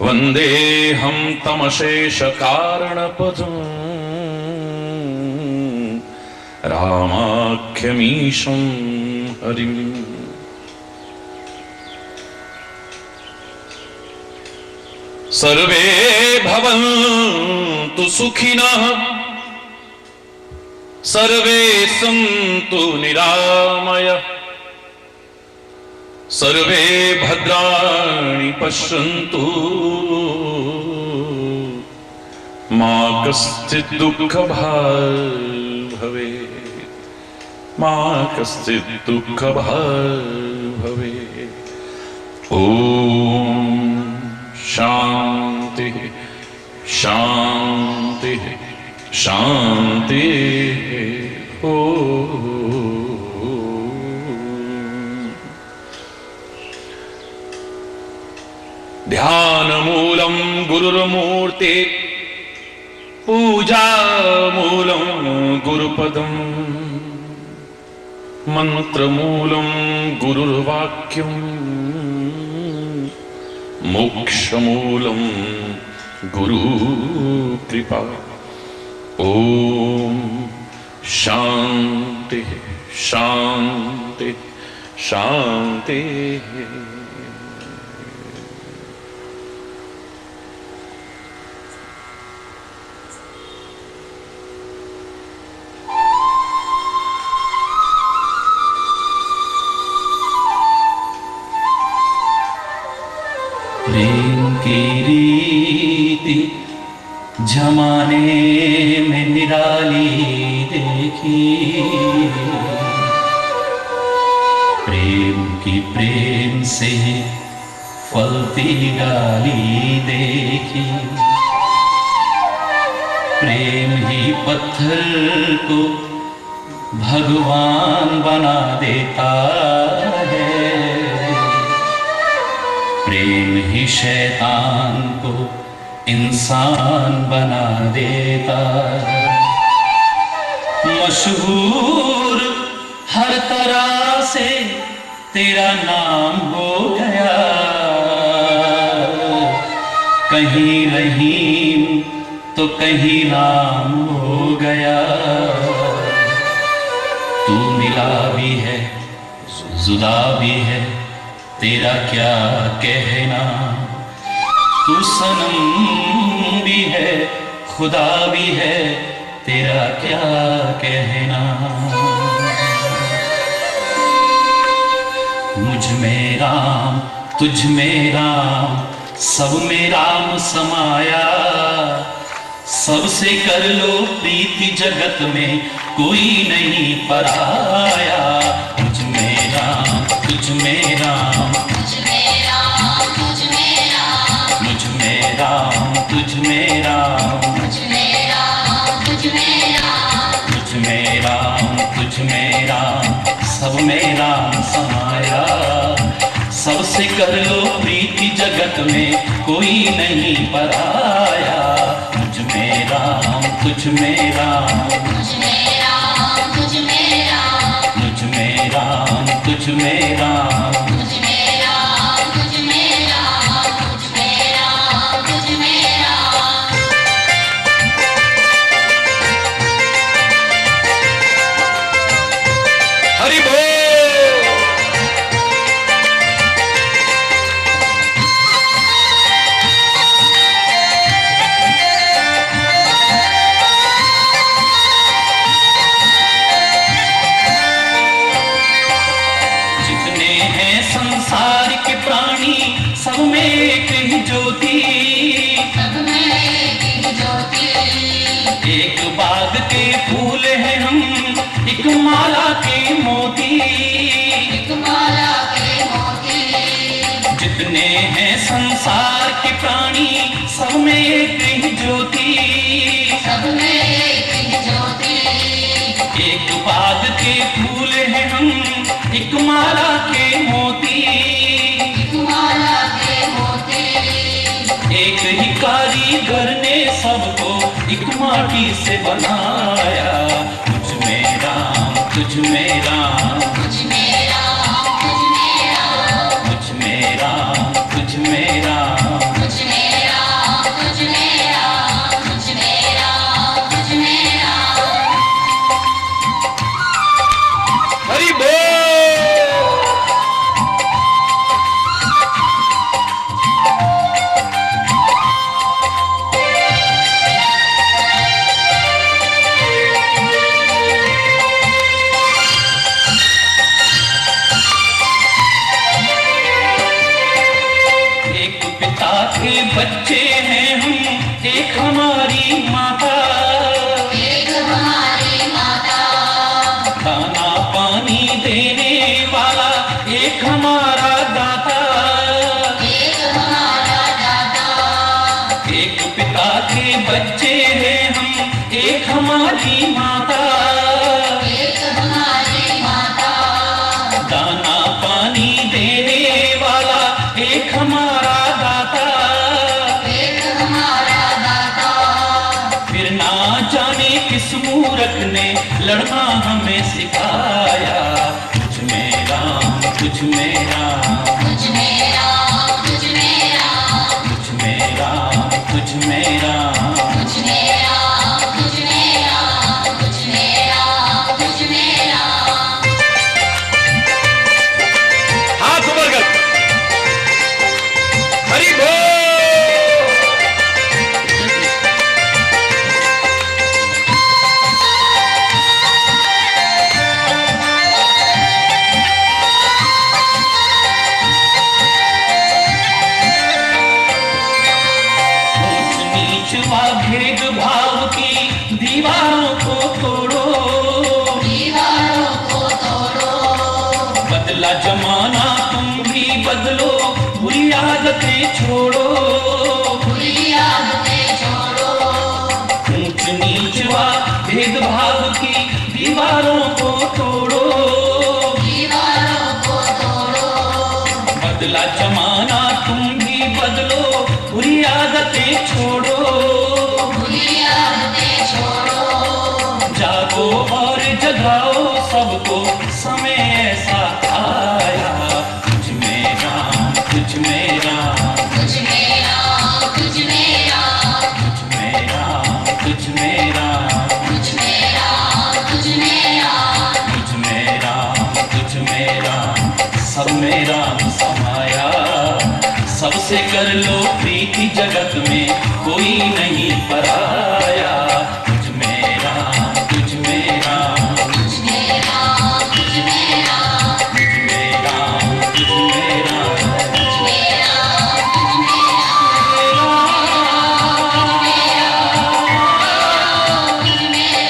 वन्देऽहं तमशेषकारणपदम् रामाख्यमीशं हरिम्। सर्वे भवन्तु सुखिनः सर्वे सन्तु निरामयः सर्वे भद्राणि पश्यन्तु मा कश्चित् दुःखभाग् भवेत् मा कश्चित् दुःखभाग् भवेत्। ॐ शान्तिः शान्तिः शान्तिः। ॐ ध्यानमूलं गुरुर्मूर्ते पूजामूलं गुरुपदम् मन्त्रमूलं गुरुर्वाक्यम् मोक्षमूलं गुरुकृपा। ॐ शान्तिः शान्तिः शान्तिः। प्रेम की रीति जमाने में निराली देखी प्रेम की प्रेम से फलती डाली देखी प्रेम ही पत्थर को भगवान बना देता है प्रेम ही शैतान को इंसान बना देता। मशहूर हर तरह से तेरा नाम हो गया कहीं रहीम तो कहीं नाम हो गया। तू मिला भी है जुदा भी है तेरा क्या कहना तू सनम भी है खुदा भी है तेरा क्या कहना। मुझ में राम तुझ में राम सब में राम समाया सबसे कर लो प्रीति जगत में कोई नहीं पराया। मुझ में राम तुझ में राम मुझ में राम तुझ में राम मुझ में राम तुझ में राम मुझ में राम तुझ में राम मुझ में राम तुझ में राम सब में राम समाया सबसे कर लो प्रीति जगत में कोई नहीं पराया। मुझ में राम तुझ में राम मुझ में राम तुझ में राम मुझ में राम तुझ में राम मुझ में राम तुझ में राम मुझ में राम तुझ में राम। हरि बोल। फूल हैं हम, एक माला के मोती, एक माला के मोती। जितने हैं संसार के प्राणी सब में एक ही ज्योति, सब में एक ही ज्योति। एक बाग के फूल हैं हम, एक माला के मोती, एक माला के मोती। एक ही कारीगर ने सबको एक माटी से बनाया। तुझ में राम, तुझ में राम, तुझ में राम, तुझ में राम, तुझ में राम, तुझ में राम। तुझ में राम, तुझ में राम, तुझ में राम, तुझ में राम। हरि बोल। एक पिता के बच्चे हैं हम, एक हमारी माता, एक हमारी माता। खाना पानी देने वाला एक हमारा दाता। एक हमारा दाता। एक पिता के बच्चे हैं हम, एक हमारी माता, एक हमारी माता। दाना पानी देने वाला एक हमारा दाता। एक हमारा दाता। फिर ना जाने किस मूर्ख ने लड़ना हमें सिखाया। तुझ में राम, तुझ में राम, तुझ में राम, तुझ में राम, तुझ में राम, तुझ में राम। तुझ में राम, तुझ में राम, तुझ में राम, तुझ में राम। हाथ ऊपर कर। हरि बोल। ऊंच नीच व भेदभाव की दीवारों को तोड़ो, दीवारों को तोड़ो। बदला जमाना तुम भी बदलो, बुरी आदतें छोड़ो। बुरी आदतें छोड़ो। ऊंच नीच व भेदभाव की दीवारों को तोड़ो, दीवारों को तोड़ो। बदला जमाना तुम भी बदलो, बुरी आदतें छोड़ो। बुरी आदतें छोड़ो। जागो और जगाओ सबको, समय ऐसा आया। तुझ में राम, तुझ में राम, तुझ में राम, तुझ में राम, तुझ में राम, तुझ में राम, तुझ में राम, तुझ में राम। तुझ में राम, तुझ में राम। सब में राम समाया, सबसे कर लो प्रीति जगत में कोई नहीं पराया। तुझ में राम, तुझ में राम, तुझ में राम, तुझ में राम, तुझ में राम, तुझ में राम। तुझ में राम, तुझ में राम, तुझ में राम।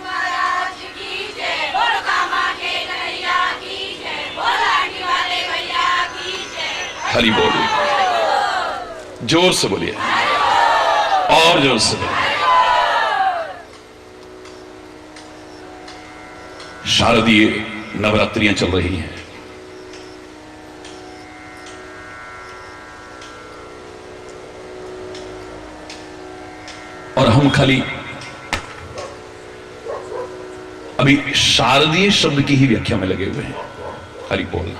महाराज की जय, बोल कामा के कन्हैया की जय, बोल आने वाले भैया की जय। हरि बोल। जोर से बोलिए और जोर से बोलिए। शारदीय नवरात्रियां चल रही हैं। और हम खाली अभी शारदीय शब्द की ही व्याख्या में लगे हुए हैं। हरि बोल।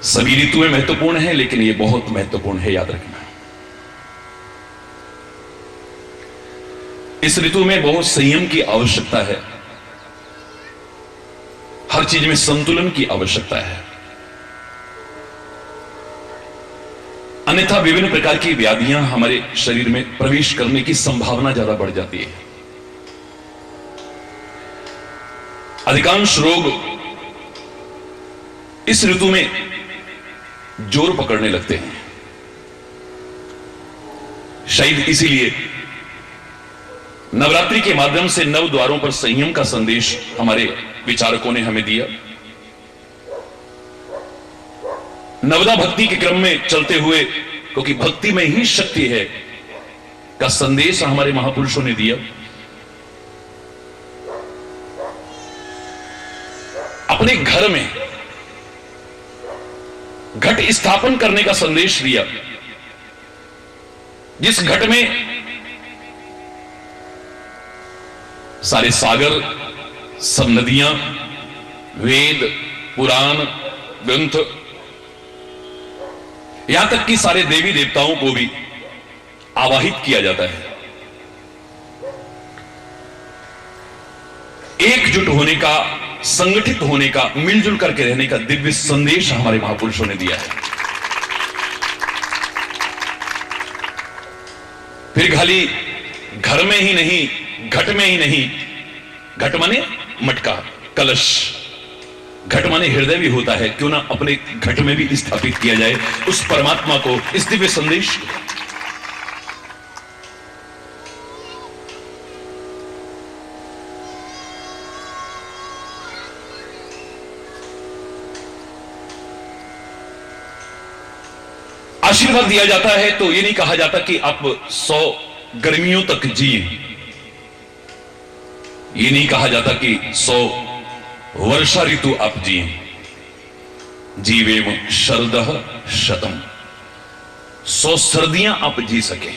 सभी ऋतुएं महत्वपूर्ण हैं, लेकिन यह बहुत महत्वपूर्ण है, याद रखना। इस ऋतु में बहुत संयम की आवश्यकता है, हर चीज में संतुलन की आवश्यकता है। अन्यथा विभिन्न प्रकार की व्याधियां हमारे शरीर में प्रवेश करने की संभावना ज्यादा बढ़ जाती है। अधिकांश रोग इस ऋतु में जोर पकड़ने लगते हैं। शायद इसीलिए नवरात्रि के माध्यम से नव द्वारों पर संयम का संदेश हमारे विचारकों ने हमें दिया। नवदा भक्ति के क्रम में चलते हुए, क्योंकि भक्ति में ही शक्ति है, का संदेश हमारे महापुरुषों ने दिया। अपने घर में घट स्थापन करने का संदेश दिया, जिस घट में सारे सागर, सब नदियां, वेद, पुराण, ग्रंथ, यहां तक कि सारे देवी देवताओं को भी आवाहित किया जाता है। एकजुट होने का, संगठित होने का, मिलजुल करके रहने का दिव्य संदेश हमारे महापुरुषों ने दिया है। फिर खाली घर में ही नहीं, घट में ही नहीं, घट माने मटका, कलश, घट माने हृदय भी होता है, क्यों ना अपने घट में भी स्थापित किया जाए उस परमात्मा को, इस दिव्य संदेश को। आशीर्वाद दिया जाता है तो यह नहीं कहा जाता कि आप 100 गर्मियों तक जिए, यह नहीं कहा जाता कि 100 वर्षा ऋतु आप जिए। जीवेम शरदः शतम, 100 सर्दियां आप जी सके।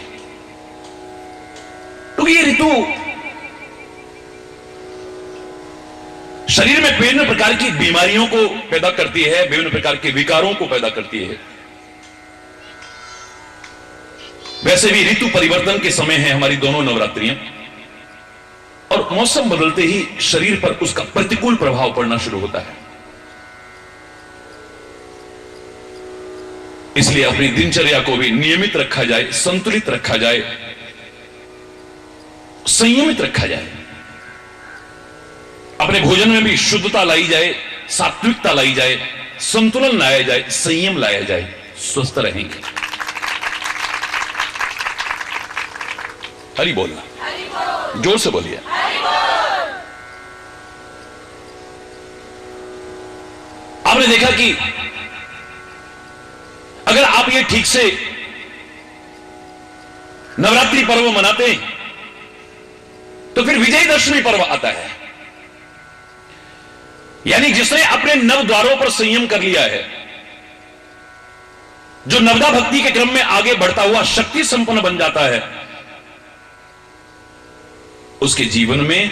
तो ये ऋतु शरीर में विभिन्न प्रकार की बीमारियों को पैदा करती है, विभिन्न प्रकार के विकारों को पैदा करती है। वैसे भी ऋतु परिवर्तन के समय है हमारी दोनों नवरात्रियां, और मौसम बदलते ही शरीर पर उसका प्रतिकूल प्रभाव पड़ना शुरू होता है। इसलिए अपनी दिनचर्या को भी नियमित रखा जाए, संतुलित रखा जाए, संयमित रखा जाए। अपने भोजन में भी शुद्धता लाई जाए, सात्विकता लाई जाए, संतुलन लाया जाए, संयम लाया जाए, स्वस्थ रहेंगे। हरि बोलना, जोर से बोलिए। आपने देखा कि अगर आप ये ठीक से नवरात्रि पर्व मनाते हैं तो फिर विजयदशमी पर्व आता है, यानी जिसने अपने नव द्वारों पर संयम कर लिया है, जो नवदा भक्ति के क्रम में आगे बढ़ता हुआ शक्ति संपन्न बन जाता है, उसके जीवन में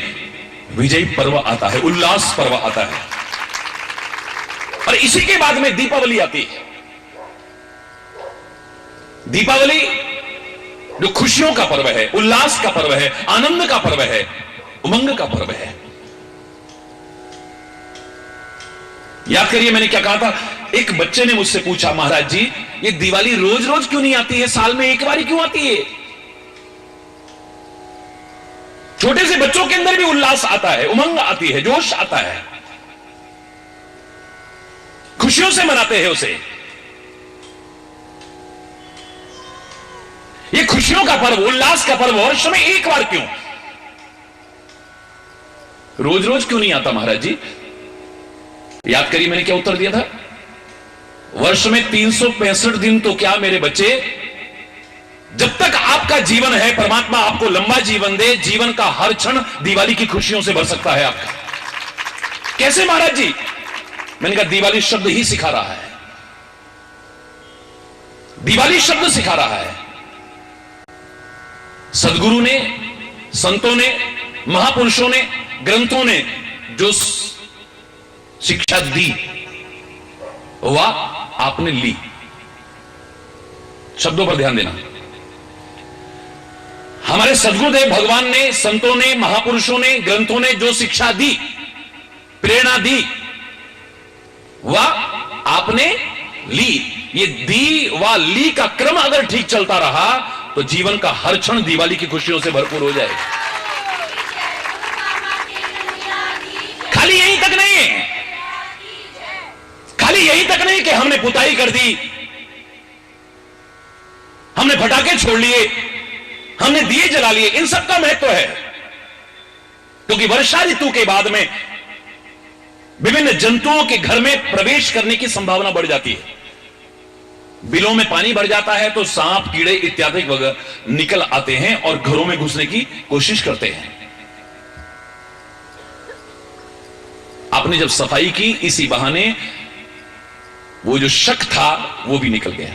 विजय पर्व आता है, उल्लास पर्व आता है। और इसी के बाद में दीपावली आती है। दीपावली जो खुशियों का पर्व है, उल्लास का पर्व है, आनंद का पर्व है, उमंग का पर्व है। याद करिए मैंने क्या कहा था। एक बच्चे ने मुझसे पूछा, महाराज जी ये दिवाली रोज रोज क्यों नहीं आती है, साल में एक बार क्यों आती है? छोटे से बच्चों के अंदर भी उल्लास आता है, उमंग आती है, जोश आता है, खुशियों से मनाते हैं उसे। ये खुशियों का पर्व, उल्लास का पर्व वर्ष में एक बार क्यों, रोज रोज क्यों नहीं आता महाराज जी? याद करिए मैंने क्या उत्तर दिया था। वर्ष में 365 दिन तो क्या मेरे बच्चे, जब तक आपका जीवन है परमात्मा आपको लंबा जीवन दे, जीवन का हर क्षण दिवाली की खुशियों से भर सकता है आपका। कैसे महाराज जी? मैंने कहा दिवाली शब्द ही सिखा रहा है, दिवाली शब्द सिखा रहा है। सदगुरु ने, संतों ने, महापुरुषों ने, ग्रंथों ने जो शिक्षा दी वह आपने ली। शब्दों पर ध्यान देना। हमारे सदगुरुदेव भगवान ने, संतों ने, महापुरुषों ने, ग्रंथों ने जो शिक्षा दी, प्रेरणा दी, वह आपने ली। ये दी व ली का क्रम अगर ठीक चलता रहा तो जीवन का हर क्षण दिवाली की खुशियों से भरपूर हो जाएगा। खाली यहीं तक नहीं है, खाली यहीं तक नहीं कि हमने पुताई कर दी, हमने पटाखे छोड़ लिए, हमने दिए जला लिए, इन सब का महत्व है, क्योंकि वर्षा ऋतु के बाद में विभिन्न जंतुओं के घर में प्रवेश करने की संभावना बढ़ जाती है। बिलों में पानी भर जाता है तो सांप, कीड़े इत्यादि वगैरह निकल आते हैं और घरों में घुसने की कोशिश करते हैं। आपने जब सफाई की, इसी बहाने वो जो शक था वो भी निकल गया।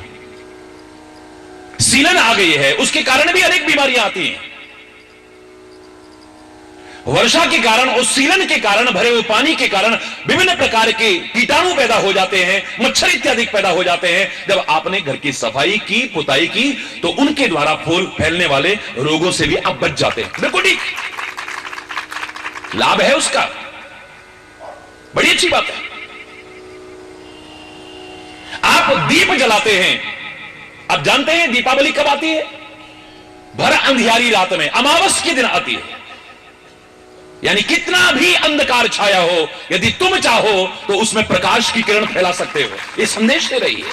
सीलन आ गई है, उसके कारण भी अनेक बीमारियां आती हैं। वर्षा के कारण और सीलन के कारण, भरे हुए पानी के कारण विभिन्न प्रकार के कीटाणु पैदा हो जाते हैं, मच्छर इत्यादि पैदा हो जाते हैं। जब आपने घर की सफाई की, पुताई की, तो उनके द्वारा फैलने वाले रोगों से भी आप बच जाते हैं। बिल्कुल ठीक, लाभ है उसका, बड़ी अच्छी बात है। आप दीप जलाते हैं, आप जानते हैं दीपावली कब आती है? भर अंधियारी रात में, अमावस के दिन आती है। यानी कितना भी अंधकार छाया हो, यदि तुम चाहो तो उसमें प्रकाश की किरण फैला सकते हो। ये संदेश दे रही है।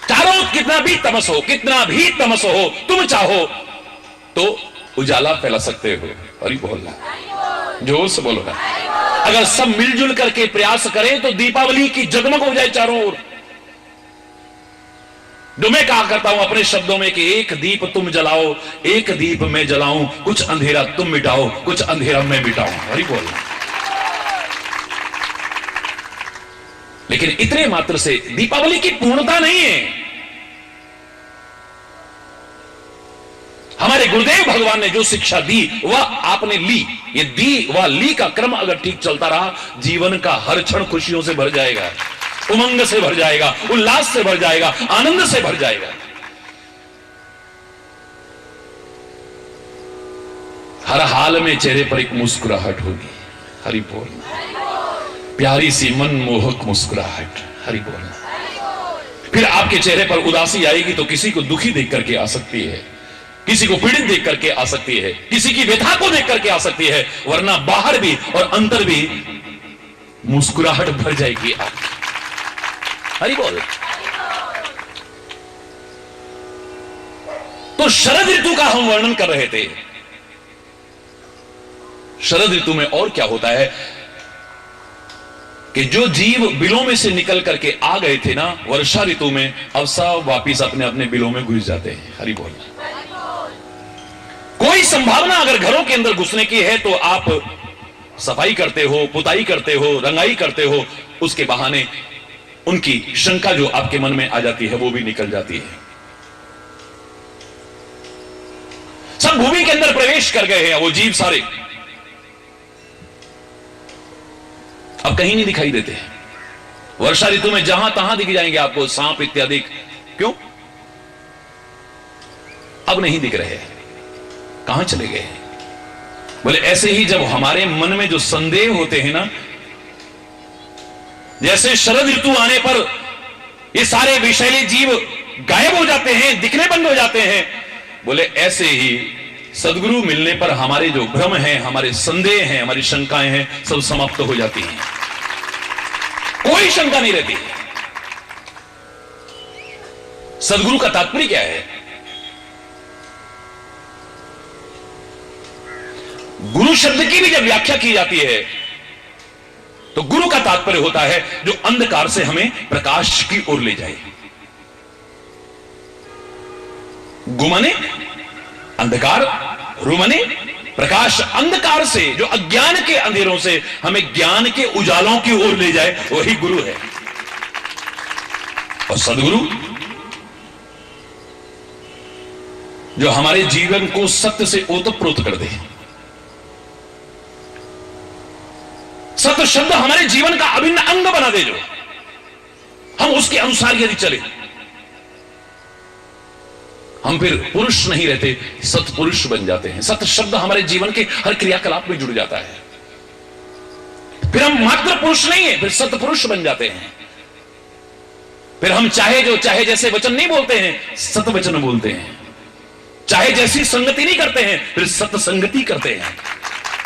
चारों कितना भी तमस हो, कितना भी तमस हो, तुम चाहो तो उजाला फैला सकते हो। अरे बोलना, जोर से बोलो ना। अगर सब मिलजुल करके प्रयास करें तो दीपावली की जगमग हो जाए चारों ओर। जो मैं कहा करता हूं अपने शब्दों में कि एक दीप तुम जलाओ, एक दीप मैं जलाऊं, कुछ अंधेरा तुम मिटाओ, कुछ अंधेरा मैं मिटाऊं। हरि बोल। लेकिन इतने मात्र से दीपावली की पूर्णता नहीं है। हमारे गुरुदेव भगवान ने जो शिक्षा दी वह आपने ली। ये दी व ली का क्रम अगर ठीक चलता रहा, जीवन का हर क्षण खुशियों से भर जाएगा, उमंग से भर जाएगा, उल्लास से भर जाएगा, आनंद से भर जाएगा। हर हाल में चेहरे पर एक मुस्कुराहट होगी। हरि बोल। प्यारी सी मनमोहक मुस्कुराहट। हरि बोल। फिर आपके चेहरे पर उदासी आएगी तो किसी को दुखी देख करके आ सकती है, किसी को पीड़ित देख करके आ सकती है, किसी की व्यथा को देख करके आ सकती है, वरना बाहर भी और अंदर भी मुस्कुराहट भर जाएगी आपकी। हरि बोल। तो शरद ऋतु का हम वर्णन कर रहे थे। शरद ऋतु में और क्या होता है कि जो जीव बिलों में से निकल करके आ गए थे ना, वर्षा ऋतु में अब सब वापिस अपने अपने बिलों में घुस जाते हैं। हरि बोल। कोई संभावना अगर घरों के अंदर घुसने की है तो आप सफाई करते हो, पुताई करते हो, रंगाई करते हो, उसके बहाने उनकी शंका जो आपके मन में आ जाती है वो भी निकल जाती है। सब भूमि के अंदर प्रवेश कर गए हैं वो जीव सारे, अब कहीं नहीं दिखाई देते। वर्षा ऋतु में जहां तहां दिख जाएंगे आपको सांप इत्यादि। क्यों? अब नहीं दिख रहे, कहां चले गए? बोले ऐसे ही जब हमारे मन में जो संदेह होते हैं ना, जैसे शरद ऋतु आने पर ये सारे विषैले जीव गायब हो जाते हैं, दिखने बंद हो जाते हैं, बोले ऐसे ही सदगुरु मिलने पर हमारे जो भ्रम हैं, हमारे संदेह हैं, हमारी शंकाएं हैं, सब समाप्त हो जाती हैं। कोई शंका नहीं रहती। सदगुरु का तात्पर्य क्या है? गुरु शब्द की भी जब व्याख्या की जाती है तो गुरु का तात्पर्य होता है जो अंधकार से हमें प्रकाश की ओर ले जाए। गुमाने अंधकार, रुमने प्रकाश। अंधकार से, जो अज्ञान के अंधेरों से हमें ज्ञान के उजालों की ओर ले जाए, वही गुरु है। और सदगुरु जो हमारे जीवन को सत्य से ओतप्रोत कर दे, सत्य शब्द हमारे जीवन का अभिन्न अंग बना दे, जो हम उसके अनुसार यदि चले, हम फिर पुरुष नहीं रहते, सत्पुरुष बन जाते हैं। सत्य शब्द हमारे जीवन के हर क्रियाकलाप में जुड़ जाता है, फिर हम मात्र पुरुष नहीं है, फिर सत्पुरुष बन जाते हैं। फिर हम चाहे जैसे वचन नहीं बोलते हैं, सत वचन बोलते हैं। चाहे जैसी संगति नहीं करते हैं, फिर सत्संगति करते हैं।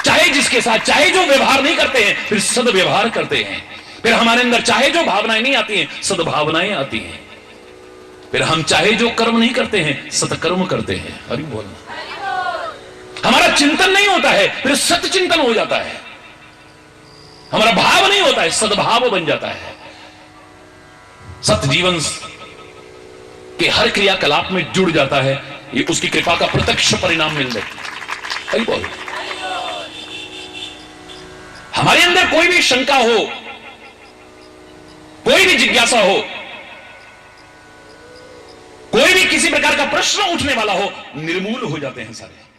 चाहे जिसके साथ चाहे जो व्यवहार नहीं करते हैं, फिर सद्व्यवहार करते हैं। फिर हमारे अंदर चाहे जो भावनाएं नहीं आती हैं, सद्भावनाएं आती हैं। फिर हम चाहे जो कर्म नहीं करते हैं, सत्कर्म करते हैं। हरि बोल। हमारा चिंतन नहीं होता है, फिर सत चिंतन हो जाता है। हमारा भाव नहीं होता है, सद्भाव बन जाता है। सत जीवन के हर क्रियाकलाप में जुड़ जाता है। ये उसकी कृपा का प्रत्यक्ष परिणाम मिल जाता है। बोल। हमारे अंदर कोई भी शंका हो, कोई भी जिज्ञासा हो, कोई भी किसी प्रकार का प्रश्न उठने वाला हो, निर्मूल हो जाते हैं सारे।